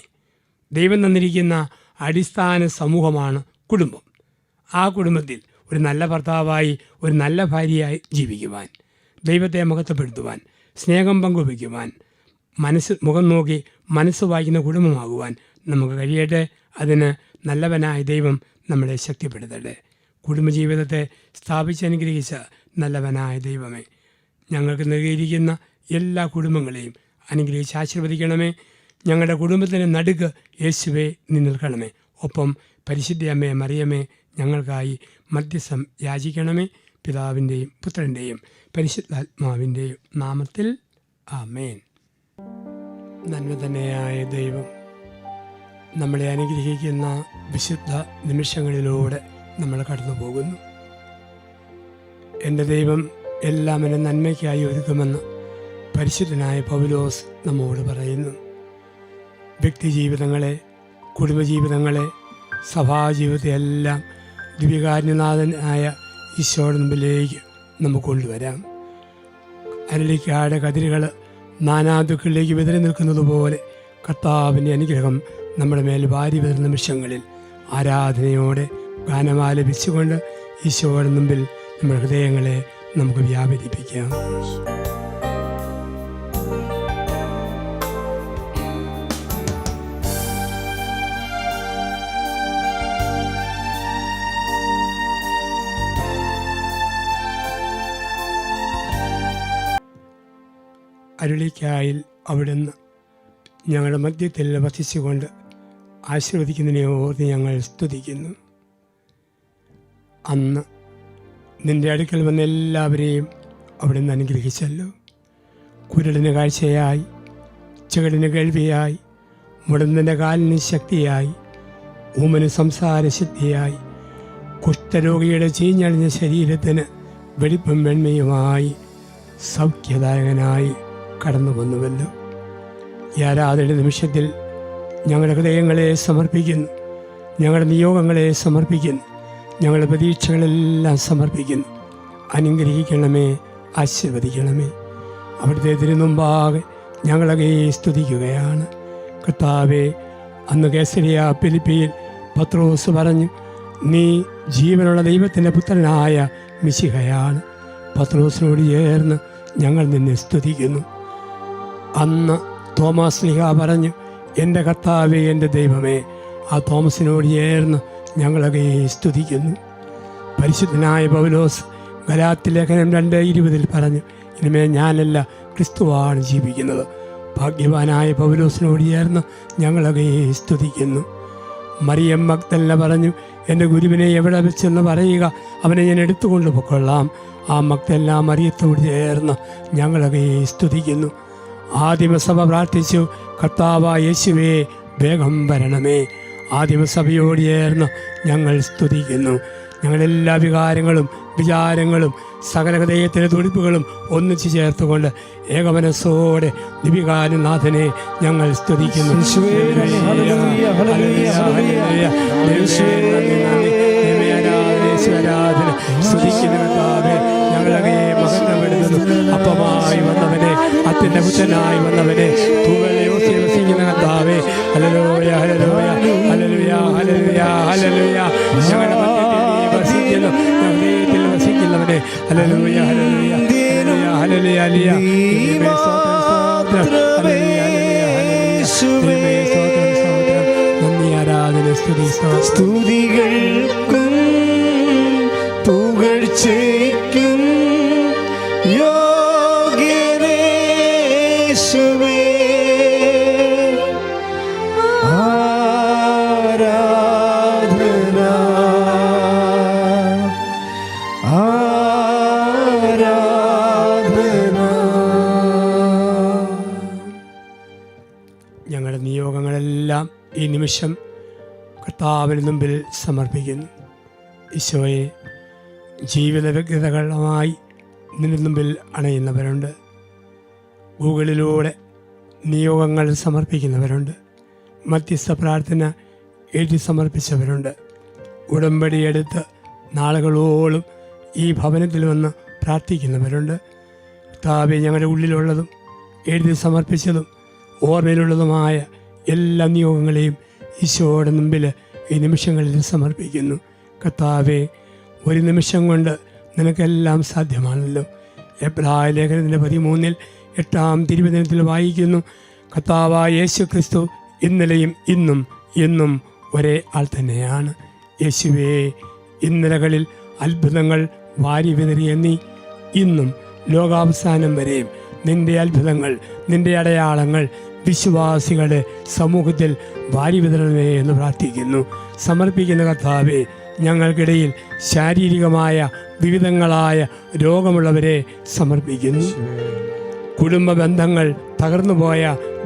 ദൈവം തന്നിരിക്കുന്ന അടിസ്ഥാന സമൂഹമാണ് കുടുംബം. ആ കുടുംബത്തിൽ ഒരു നല്ല ഭർത്താവായി, ഒരു നല്ല ഭാര്യയായി ജീവിക്കുവാൻ, ദൈവത്തെ മഹത്വപ്പെടുത്തുവാൻ, സ്നേഹം പങ്കുവയ്ക്കുവാൻ, മുഖം നോക്കി മനസ്സ് വായിക്കുന്ന കുടുംബമാകുവാൻ നമുക്ക് കഴിയട്ടെ. അതിന് നല്ലവനായ ദൈവം നമ്മളെ ശക്തിപ്പെടുത്തട്ടെ. കുടുംബജീവിതത്തെ സ്ഥാപിച്ചനുഗ്രഹിച്ച നല്ലവനായ ദൈവമേ, ഞങ്ങൾക്ക് നൽകിയിരിക്കുന്ന എല്ലാ കുടുംബങ്ങളെയും അനുഗ്രഹിച്ച് ആശീർവദിക്കണമേ. ഞങ്ങളുടെ കുടുംബത്തിൻ്റെ നടുക്ക് യേശുവേ നീ നിൽക്കണമേ. ഒപ്പം പരിശുദ്ധ അമ്മയെ മറിയമേ, ഞങ്ങൾക്കായി മധ്യസ്ഥം യാചിക്കണമേ. പിതാവിൻ്റെയും പുത്രൻ്റെയും പരിശുദ്ധാത്മാവിൻ്റെയും നാമത്തിൽ ആമേൻ. നന്മ തന്നെയായ ദൈവം നമ്മളെ അനുഗ്രഹിക്കുന്ന വിശുദ്ധ നിമിഷങ്ങളിലൂടെ നമ്മൾ കടന്നു പോകുന്നു. എൻ്റെ ദൈവം എല്ലാം എൻ്റെ നന്മയ്ക്കായി ഒരുക്കുമെന്ന് പരിശുദ്ധനായ പൗലോസ് നമ്മോട് പറയുന്നു. വ്യക്തിജീവിതങ്ങളെ, കുടുംബജീവിതങ്ങളെ, സഭാജീവിതത്തെ എല്ലാം ദിവ്യകാരുണ്യനാഥനായ ഈശോയുടെ മുമ്പിലേക്ക് നമുക്ക് കൊണ്ടുവരാം. അരളിക്കാട് കതിരുകൾ നാനാദുക്കളിലേക്ക് വിതറി നിൽക്കുന്നത് പോലെ കർത്താവിൻ്റെ അനുഗ്രഹം നമ്മുടെ മേൽ വാരി വരുന്ന നിമിഷങ്ങളിൽ ആരാധനയോടെ ഗാനമാലപിച്ചുകൊണ്ട് ഈശോയുടെ മുമ്പിൽ നമ്മുടെ ഹൃദയങ്ങളെ നമുക്ക് വ്യാപരിപ്പിക്കാം. അരുളിക്കായിൽ അവിടുന്ന് ഞങ്ങളുടെ മധ്യത്തിൽ വസിച്ചുകൊണ്ട് ആശീർവദിക്കുന്നതിനെ ഓർത്ത് ഞങ്ങൾ സ്തുതിക്കുന്നു. അന്ന് നിൻ്റെ അടുക്കൽ വന്ന എല്ലാവരെയും അവിടുന്ന് അനുഗ്രഹിച്ചല്ലോ. കുരുടിന് കാഴ്ചയായി, ചെകിടിന് കേൾവിയായി, മുടന്തൻ്റെ കാലിന് ശക്തിയായി, ഊമന് സംസാരശക്തിയായി, കുഷ്ഠരോഗിയുടെ ചീഞ്ഞളിഞ്ഞ ശരീരത്തിന് വെടിപ്പും വെണ്മയുമായി സൗഖ്യദായകനായി കടന്നു വന്നുവല്ലോ. ഈ ആരാധന നിമിഷത്തിൽ ഞങ്ങളുടെ ഹൃദയങ്ങളെ സമർപ്പിക്കുന്നു, ഞങ്ങളുടെ നിയോഗങ്ങളെ സമർപ്പിക്കുന്നു, ഞങ്ങളുടെ പ്രതീക്ഷകളെല്ലാം സമർപ്പിക്കുന്നു. അനുഗ്രഹിക്കണമേ, ആശീർവദിക്കണമേ. അവിടുത്തെ തിരുമുമ്പാകെ ഞങ്ങളെ സ്തുതിക്കുകയാണ്. കർത്താവേ, അന്ന് കേസരിയ ഫിലിപ്പിയിൽ പത്രോസ് പറഞ്ഞു, നീ ജീവനുള്ള ദൈവത്തിൻ്റെ പുത്രനായ മിശിഹയാണ്. പത്രോസിനോട് ചേർന്ന് ഞങ്ങൾ നിന്നെ സ്തുതിക്കുന്നു. അന്ന് തോമസ് ലീഹ പറഞ്ഞു, എൻ്റെ കർത്താവേ, എൻ്റെ ദൈവമേ. ആ തോമസിനോട് ചേർന്ന് ഞങ്ങളൊക്കെ സ്തുതിക്കുന്നു. പരിശുദ്ധനായ പൗലോസ് ഗലാത്യ ലേഖനം 2:20 പറഞ്ഞു, ഇനിമേ ഞാനല്ല, ക്രിസ്തുവാണ് ജീവിക്കുന്നത്. ഭാഗ്യവാനായ പൗലോസിനോട് ചേർന്ന് ഞങ്ങളൊക്കെ സ്തുതിക്കുന്നു. മറിയം മഗ്ദലന പറഞ്ഞു, എൻ്റെ ഗുരുവിനെ എവിടെ വെച്ചെന്ന് പറയുക, അവനെ ഞാൻ എടുത്തുകൊണ്ട് പൊക്കൊള്ളാം. ആ മഗ്ദലന മറിയത്തോട് ചേർന്ന് ഞങ്ങളൊക്കെ സ്തുതിക്കുന്നു. ആദിമസഭ പ്രാർത്ഥിച്ചു, കർത്താവായ യേശുവേ, വേഗം വരണമേ. ആദിമസഭയോട് ചേർന്ന് ഞങ്ങൾ സ്തുതിക്കുന്നു. ഞങ്ങളെല്ലാ വികാരങ്ങളും വിചാരങ്ങളും സകല ഹൃദയത്തിലെ തുടിപ്പുകളും ഒന്നിച്ചു ചേർത്തുകൊണ്ട് ഏകമനസ്സോടെ ദിവികാരനാഥനെ ഞങ്ങൾ സ്തുതിക്കുന്നു. ഞങ്ങളെ മകനപ്പെടുന്നു. അപ്പമായി വന്നവനെ, അത്തിന്റെ പുത്രനായി വന്നവനെ, വസിക്കുന്ന കർത്താവേ, hallelujah hallelujah hallelujah hallelujah hallelujah. ഞങ്ങളുടെ വസിക്കുന്നു, ഹൃദയത്തിൽ വസിക്കുന്നവനെ, ഹല്ലേലൂയ ഹല്ലേലൂയ ഹല്ലേലൂയ ഹല്ലേലൂയ. നന്ദി, ആരാധന, സ്തുതി, സ്തുതികൾക്കും പുകഴ്ചയ്ക്കും യോഗ്യനേശുവേ, ആരാധന ആരാധന. ഞങ്ങളുടെ നിയോഗങ്ങളെല്ലാം ഈ നിമിഷം കർത്താവിന് മുമ്പിൽ സമർപ്പിക്കുന്നു. ഈശോയെ, ജീവിത വ്യഗ്രതകളുമായി നിന്റെ മുമ്പിൽ അണയുന്നവരുണ്ട്. ഗൂഗിളിലൂടെ നിയോഗങ്ങൾ സമർപ്പിക്കുന്നവരുണ്ട്. മധ്യസ്ഥ പ്രാർത്ഥന എഴുതി സമർപ്പിച്ചവരുണ്ട്. ഉടമ്പടിയെടുത്ത് നാളുകളോളം ഈ ഭവനത്തിൽ വന്ന് പ്രാർത്ഥിക്കുന്നവരുണ്ട്. കർത്താവേ, ഞങ്ങളുടെ ഉള്ളിലുള്ളതും എഴുതി സമർപ്പിച്ചതും ഓർമ്മയിലുള്ളതുമായ എല്ലാ നിയോഗങ്ങളെയും ഈശോയുടെ മുമ്പിൽ ഈ നിമിഷങ്ങളിൽ സമർപ്പിക്കുന്നു. കർത്താവേ, ഒരു നിമിഷം കൊണ്ട് നിനക്കെല്ലാം സാധ്യമാണല്ലോ. എബ്രായ ലേഖനത്തിൻ്റെ 13:8 തിരുവചനത്തിൽ വായിക്കുന്നു, കർത്താവായ യേശു ക്രിസ്തു ഇന്നലെയും ഇന്നും എന്നും ഒരേ ആൾ തന്നെയാണ്. യേശുവേ, ഇന്നലകളിൽ അത്ഭുതങ്ങൾ വാരി വിതറിയ നീ ഇന്നും ലോകാവസാനം വരെയും നിന്റെ അത്ഭുതങ്ങൾ, നിന്റെ അടയാളങ്ങൾ വിശ്വാസികളുടെ സമൂഹത്തിൽ വാരി വിതരണമേ എന്ന് പ്രാർത്ഥിക്കുന്നു. സമർപ്പിക്കുന്ന കർത്താവേ, ഞങ്ങൾക്കിടയിൽ ശാരീരികമായ വിവിധങ്ങളായ രോഗമുള്ളവരെ സമർപ്പിക്കുന്നു. കുടുംബ ബന്ധങ്ങൾ തകർന്നുപോയ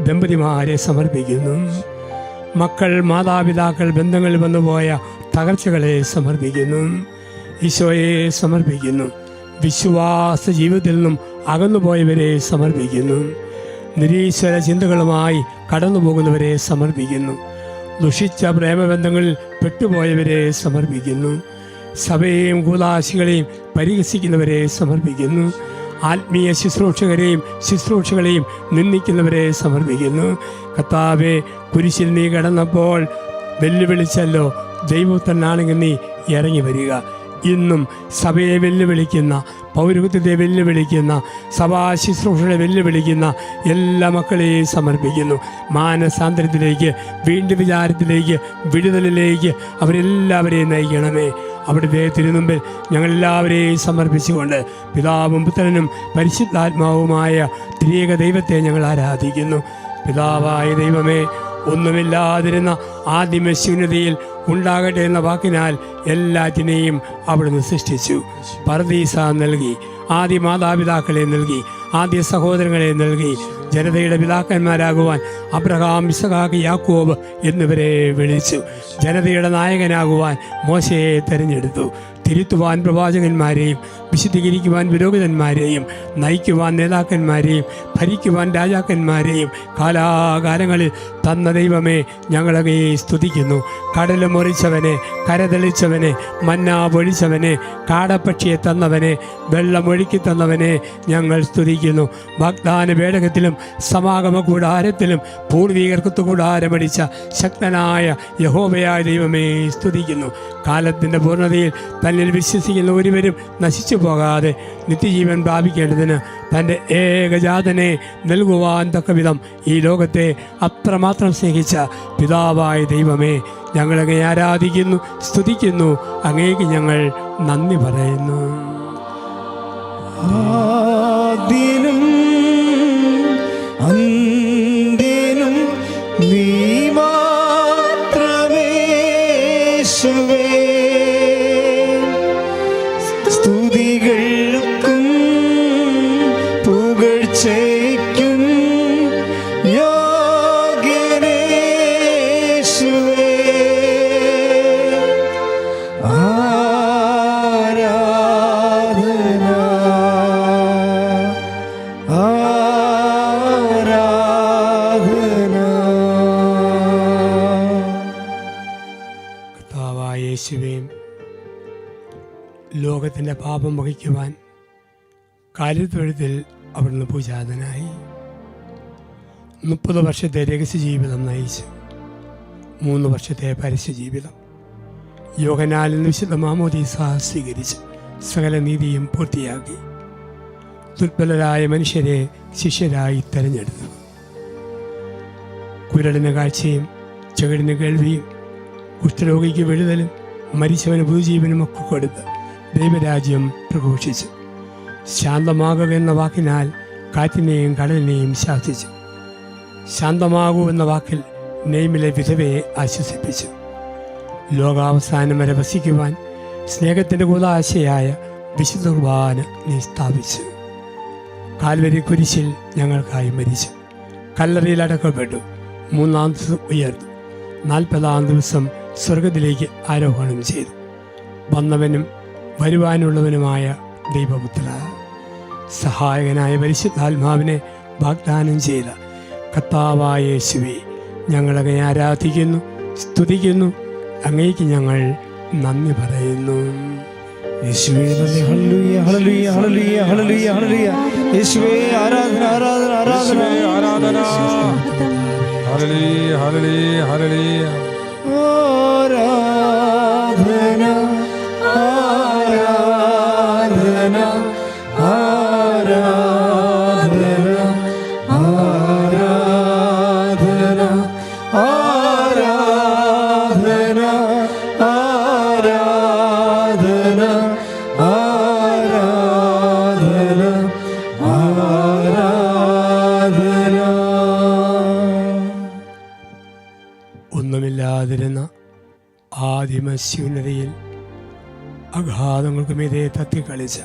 ദമ്പതിമാരെ സമർപ്പിക്കുന്നു. മക്കൾ, മാതാപിതാക്കൾ ബന്ധങ്ങളിൽ വന്നുപോയ തകർച്ചകളെ സമർപ്പിക്കുന്നു. ഈശോയെ സമർപ്പിക്കുന്നു. വിശ്വാസ ജീവിതത്തിൽ നിന്നും അകന്നുപോയവരെ സമർപ്പിക്കുന്നു. നിരീശ്വര ചിന്തകളുമായി കടന്നു പോകുന്നവരെ സമർപ്പിക്കുന്നു. ദുഷിച്ച പ്രേമബന്ധങ്ങളിൽ പെട്ടുപോയവരെ സമർപ്പിക്കുന്നു. സഭയെയും കൂദാശികളെയും പരിഹസിക്കുന്നവരെ സമർപ്പിക്കുന്നു. ആത്മീയ ശുശ്രൂഷകളെയും നിന്ദിക്കുന്നവരെ സമർപ്പിക്കുന്നു. കർത്താവേ, കുരിശിൽ നീ കിടന്നപ്പോൾ വെല്ലുവിളിച്ചല്ലോ, ദൈവത്തന്നാണെങ്കിൽ നീ ഇറങ്ങി വരിക. ഇന്നും സഭയെ വെല്ലുവിളിക്കുന്ന, പൗരോഹിത്യത്തെ വെല്ലുവിളിക്കുന്ന, സഭാ ശുശ്രൂഷകളെ വെല്ലുവിളിക്കുന്ന എല്ലാ മക്കളെയും സമർപ്പിക്കുന്നു. മാനസാന്തരത്തിലേക്ക്, വീണ്ടും വിചാരത്തിലേക്ക്, വിടുതലിലേക്ക് അവരെല്ലാവരെയും നയിക്കണമേ. അവിടുത്തെ തിരുമുമ്പിൽ ഞങ്ങളെല്ലാവരെയും സമർപ്പിച്ചുകൊണ്ട് പിതാവും പുത്രനും പരിശുദ്ധാത്മാവുമായ ത്രിയേക ദൈവത്തെ ഞങ്ങൾ ആരാധിക്കുന്നു. പിതാവായ ദൈവമേ, ഒന്നുമില്ലാതിരുന്ന ആദിമ ശൂന്യതയിൽ ഉണ്ടാകട്ടെ എന്ന വാക്കിനാൽ എല്ലാറ്റിനെയും അവിടുന്ന് സൃഷ്ടിച്ചു. പർദീസ നൽകി, ആദ്യ മാതാപിതാക്കളെ നൽകി, ആദ്യ സഹോദരങ്ങളെ നൽകി. ജനതയുടെ പിതാക്കന്മാരാകുവാൻ അബ്രഹാം, ഇസഹാക്ക്, യാക്കോബ് എന്നിവരെ വിളിച്ചു. ജനതയുടെ നായകനാകുവാൻ മോശയെ തെരഞ്ഞെടുത്തു. തിരുത്തുവാൻ പ്രവാചകന്മാരെയും വിശുദ്ധീകരിക്കുവാൻ പുരോഹിതന്മാരെയും നയിക്കുവാൻ നേതാക്കന്മാരെയും ഭരിക്കുവാൻ രാജാക്കന്മാരെയും കാലാകാലങ്ങളിൽ തന്ന ദൈവമേ, ഞങ്ങളെ സ്തുതിക്കുന്നു. കടൽ മുറിച്ചവനെ, കരതെളിച്ചവനെ, മന്ന പൊഴിച്ചവനെ, കാടപ്പക്ഷിയെ തന്നവനെ, വെള്ളമൊഴുക്കി തന്നവനെ ഞങ്ങൾ സ്തുതിക്കുന്നു. വാഗ്ദാന പേടകത്തിലും സമാഗമ കൂടാരത്തിലും പൂർവീകർക്ക് കൂടാരമടിച്ച ശക്തനായ യഹോവയായ ദൈവമേ സ്തുതിക്കുന്നു. കാലത്തിൻ്റെ പൂർണ്ണതയിൽ തന്നിൽ വിശ്വസിക്കുന്ന ഒരുവരും നശിച്ചു കെട്ടുപോകാതെ നിത്യജീവൻ പ്രാപിക്കേണ്ടതിന് തൻ്റെ ഏകജാതനെ നൽകുവാൻ തക്കവിധം ഈ ലോകത്തെ അത്രമാത്രം സ്നേഹിച്ച പിതാവായ ദൈവമേ, ഞങ്ങളങ്ങേ ആരാധിക്കുന്നു, സ്തുതിക്കുന്നു, അങ്ങേക്ക് ഞങ്ങൾ നന്ദി പറയുന്നു. ആദ്യനും അന്ത്യനും നീ മാത്രമേ യേശുവേ. സ്തുതികൾക്കും പുകഴ്ചയ്ക്കും യോഗ്യനേ യേശുവേ. യേശുവേയും ലോകത്തിൻ്റെ പാപം വഹിക്കുവാൻ കാലിത്തൊഴുത്തിൽ അവിടുന്ന് പൂജാതനായി 30 വർഷത്തെ രഹസ്യ ജീവിതം നയിച്ച് 3 വർഷത്തെ പരസ്യ ജീവിതം യോഹന്നാനിൽ നിന്ന് വിശുദ്ധ മാമോദീസ സ്വീകരിച്ച് സകല നീതിയും പൂർത്തിയാക്കി ദുർബലരായ മനുഷ്യരെ ശിഷ്യരായി തെരഞ്ഞെടുത്തു. കുരുടന് കാഴ്ചയും ചെകിടിന് കേൾവിയും കുഷ്ഠരോഗിക്ക് വിടുതലും മരിച്ചവന് പുതുജീവനും ഒക്കെ കൊടുത്ത് ദൈവരാജ്യം പ്രഘോഷിച്ചു. ശാന്തമാകുക എന്ന വാക്കിനാൽ കാറ്റിനെയും കടലിനെയും ശാസിച്ചു. ശാന്തമാകൂ എന്ന വാക്കിൽ നെയ്മിലെ വിധവയെ ആശ്വസിപ്പിച്ചു. ലോകാവസാനം വരെ വസിക്കുവാൻ സ്നേഹത്തിൻ്റെ കൂതാശയായ വിശുദ്ധ കുർബാന നീ സ്ഥാപിച്ചു. കാൽവരി കുരിശിൽ ഞങ്ങൾക്കായി മരിച്ചു, കല്ലറയിൽ അടക്കപ്പെട്ടു, 3-ാം ദിവസം ഉയർന്നു, 40-ാം ദിവസം സ്വർഗത്തിലേക്ക് ആരോഹണം ചെയ്തു. വന്നവനും വരുവാനുള്ളവനുമായ ദൈവപുത്ര, സഹായകനായ പരിശുദ്ധാത്മാവിനെ വാഗ്ദാനം ചെയ്ത കർത്താവായ യേശുവേ, ഞങ്ങളങ്ങേ ആരാധിക്കുന്നു, സ്തുതിക്കുന്നു, അങ്ങേക്ക് ഞങ്ങൾ നന്ദി പറയുന്നു. യേശുവേ നന്ദി. Hallelujah hallelujah hallelujah hallelujah hallelujah. യേശുവേ ആരാധന ആരാധന ആരാധന ആരാധന. Hallelujah hallelujah hallelujah. ആരാധന ആരാധന ആരാധന ആരാധന ആരാധന ആരാധന ആരാധന ആരാധന. ഒന്നുമില്ലാതിരുന്ന ആദിമശൂന്യതയിൽ അഗാധങ്ങൾക്ക് മീതെ തത്തിക്കളിച്ച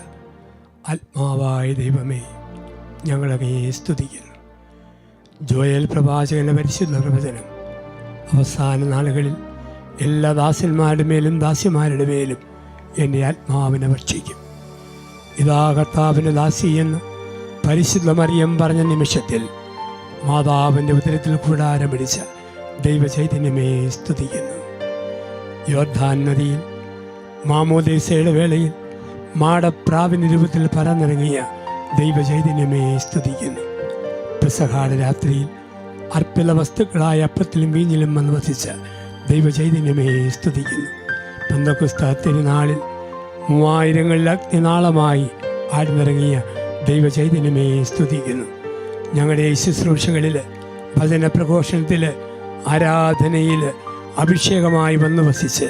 ആത്മാവായ ദൈവമേ, ഞങ്ങളങ്ങയെ സ്തുതിക്കുന്നു. ജോയൽ പ്രവാചകന്റെ പരിശുദ്ധ പ്രവചനം അവസാന നാളുകളിൽ എല്ലാ ദാസന്മാരുടെ മേലും ദാസിമാരുടെ മേലും എൻ്റെ ആത്മാവിനെ ഭക്ഷിക്കും. ഇതാ കർത്താവിൻ്റെ ദാസി എന്ന് പരിശുദ്ധ മറിയം പറഞ്ഞ നിമിഷത്തിൽ മാതാവിൻ്റെ ഉദരത്തിൽ കൂടാരം പിടിച്ച ദൈവചൈതന്യമേ സ്തുതിക്കുന്നു. യോർദാൻ നദിയിൽ മാമോദീസയുടെ വേളയിൽ മാടപ്രാവിൻ്റെ രൂപത്തിൽ പറന്നിറങ്ങിയ ദൈവചൈതന്യമേ സ്തുതിക്കുന്നു. പെസഹാട രാത്രിയിൽ അർപ്പിത വസ്തുക്കളായ അപ്പത്തിലും വീഞ്ഞിലും വന്ന് വസിച്ച ദൈവചൈതന്യമേ സ്തുതിക്കുന്നു. പെന്തക്കോസ്ത് തിരുനാളിൽ 3000 അഗ്നിനാളമായി ആടിനിറങ്ങിയ ദൈവചൈതന്യമേ സ്തുതിക്കുന്നു. ഞങ്ങളുടെ ശുശ്രൂഷകളിൽ, ഭജന പ്രഘോഷണത്തിൽ, ആരാധനയിൽ അഭിഷേകമായി വന്നു വസിച്ച്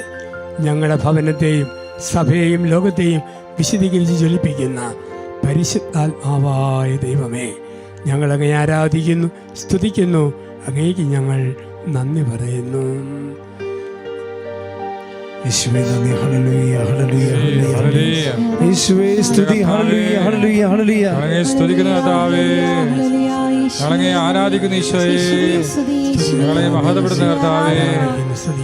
ഞങ്ങളുടെ ഭവനത്തെയും സഭയെയും ലോകത്തെയും വിശദീകരിച്ച് ജ്വലിപ്പിക്കുന്ന പരിശുദ്ധാത്മാവായ ദൈവമേ, ഞങ്ങളങ്ങേ ആരാധിക്കുന്നു, സ്തുതിക്കുന്നു, അങ്ങേക്ക് ഞങ്ങൾ നന്ദി പറയുന്നു. യേശുവേ നന്ദി. Hallelujah hallelujah hallelujah. യേശുവേ സ്തുതി. Hallelujah hallelujah hallelujah. ഞങ്ങളെ സ്തുതിക്കുന്ന കർത്താവേ, ഞങ്ങളെ ആരാധിക്കുന്ന ഈശോയേ, ഞങ്ങളെ മഹത്വപ്പെടുന്ന കർത്താവേ.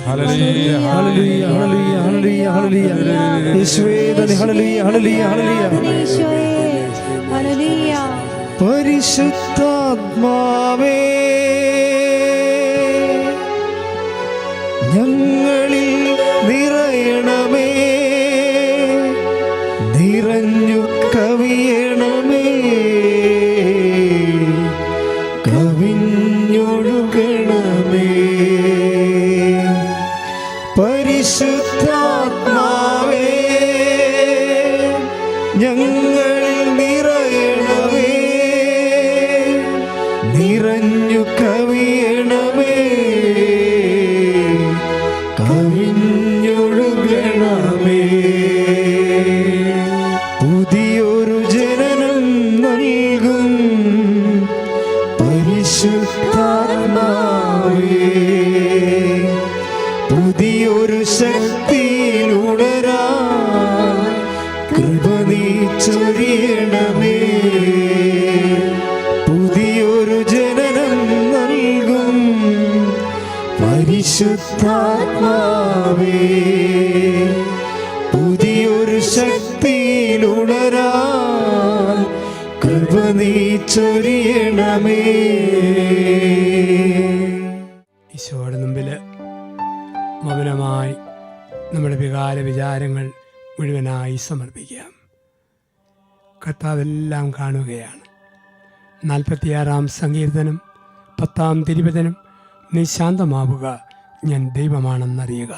Hallelujah hallelujah hallelujah hallelujah hallelujah. യേശുവേ നന്ദി. Hallelujah hallelujah hallelujah. പരിശുദ്ധാത്മാവേ, ഞങ്ങളിൽ നിറയണമേ, നിറഞ്ഞു കവിയണമേ, കവിഞ്ഞൊഴുകണമേ. പരിശുദ്ധാത്മാവേ, ഞങ്ങൾ കവിഞ്ഞൊഴുകണമേ. പുതിയൊരു ജനനം നൽകും പരിശുദ്ധാത്മാവേ, പുതിയൊരു ശക്തിയിലുണരാ കൃപ നീ ചൊരിയണമേ. പുതിയൊരു ജനനം നൽകും പരിശുദ്ധാത്മാവേ, പുതിയൊരു ശക്തിയിലുണരാ കൃപ നീ ചൊരിയണമേ. ഈശോയുടെ മുമ്പിൽ മൗനമായി നമ്മുടെ വികാര വിചാരങ്ങൾ മുഴുവനായി സമർപ്പിക്കാം. കർത്താവെല്ലാം കാണുകയാണ്. 46-ാം സങ്കീർത്തനം 10-ാം തിരുവചനം, നീ ശാന്തമാവുക, ഞാൻ ദൈവമാണെന്നറിയുക.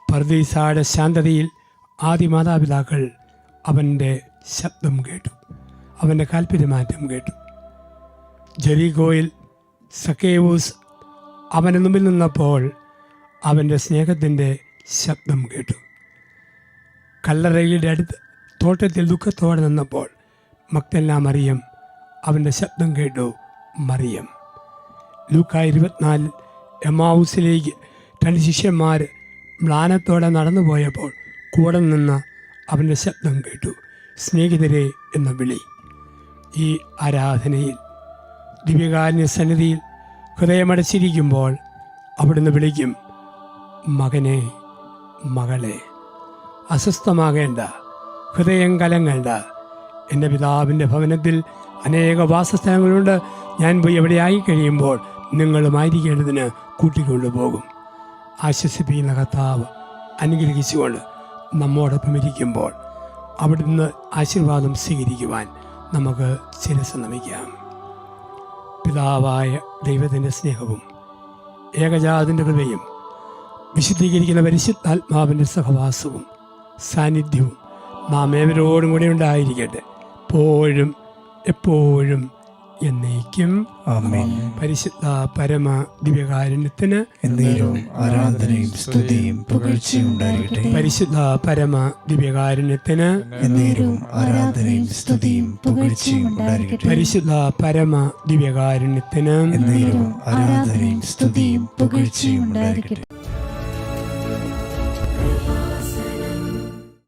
പർദീസായുടെ ശാന്തതയിൽ ആദ്യ മാതാപിതാക്കൾ അവൻ്റെ ശബ്ദം കേട്ടു, അവൻ്റെ കാൽപര്യമാറ്റം കേട്ടു. ജെറിക്കോയിൽ സക്കേവൂസ് അവൻ്റെ മുമ്പിൽ നിന്നപ്പോൾ അവൻ്റെ സ്നേഹത്തിൻ്റെ ശബ്ദം കേട്ടു. കല്ലറയുടെ അടുത്ത് തോട്ടത്തിൽ ദുഃഖത്തോടെ നിന്നപ്പോൾ മഗ്ദലന മറിയം അവൻ്റെ ശബ്ദം കേട്ടു. മറിയം. ലൂക്കാ 24 എമ്മാവൂസിലേക്ക് 2 ശിഷ്യന്മാർ മ്ലാനത്തോടെ നടന്നു പോയപ്പോൾ കൂടെ നിന്ന് അവൻ്റെ ശബ്ദം കേട്ടു, സ്നേഹിതരെ എന്ന വിളി. ഈ ആരാധനയിൽ ദിവ്യകാരുണ്യ സന്നിധിയിൽ ഹൃദയമടച്ചിരിക്കുമ്പോൾ അവിടുന്ന് വിളിക്കും, മകനെ, മകളെ, അസ്വസ്ഥമാകേണ്ട, ഹൃദയം കലങ്ങേണ്ട. എൻ്റെ പിതാവിൻ്റെ ഭവനത്തിൽ അനേക വാസസ്ഥലങ്ങളുണ്ട്. ഞാൻ പോയി എവിടെയായി കഴിയുമ്പോൾ നിങ്ങളുമായിരിക്കേണ്ടതിന് കൂട്ടിക്കൊണ്ടുപോകും. ആശ്വസിപ്പിക്കുന്ന കർത്താവ് അനുഗ്രഹിച്ചുകൊണ്ട് നമ്മോടൊപ്പം ഇരിക്കുമ്പോൾ അവിടുന്ന് ആശീർവാദം സ്വീകരിക്കുവാൻ നമുക്ക് ശിരസ്സ് നമിക്കാം. പിതാവായ ദൈവത്തിൻ്റെ സ്നേഹവും ഏകജാതൻ്റെ കൃപയും വിശുദ്ധീകരിക്കുന്ന പരിശുദ്ധാത്മാവിൻ്റെ സഹവാസവും സാന്നിധ്യവും നാം ഏവരോടും കൂടെ ഉണ്ടായിരിക്കട്ടെ, എപ്പോഴും എപ്പോഴും എന്നേക്കും. ആമേൻ. പരിശുദ്ധ പരമ ദിവ്യകാരുണ്യത്തിന് എന്നേരവും ആരാധനയും സ്തുതിയും പുകഴ്ചയും ഉണ്ടായിരിക്കട്ടെ. പരിശുദ്ധ പരമ ദിവ്യകാരുണ്യത്തിന് എന്നേരവും ആരാധനയും സ്തുതിയും പുകഴ്ചയും ഉണ്ടായിരിക്കട്ടെ. പരിശുദ്ധ പരമ ദിവ്യകാരുണ്യത്തിന് എന്നേരവും ആരാധനയും സ്തുതിയും പുകഴ്ചയും ഉണ്ടായിരിക്കട്ടെ.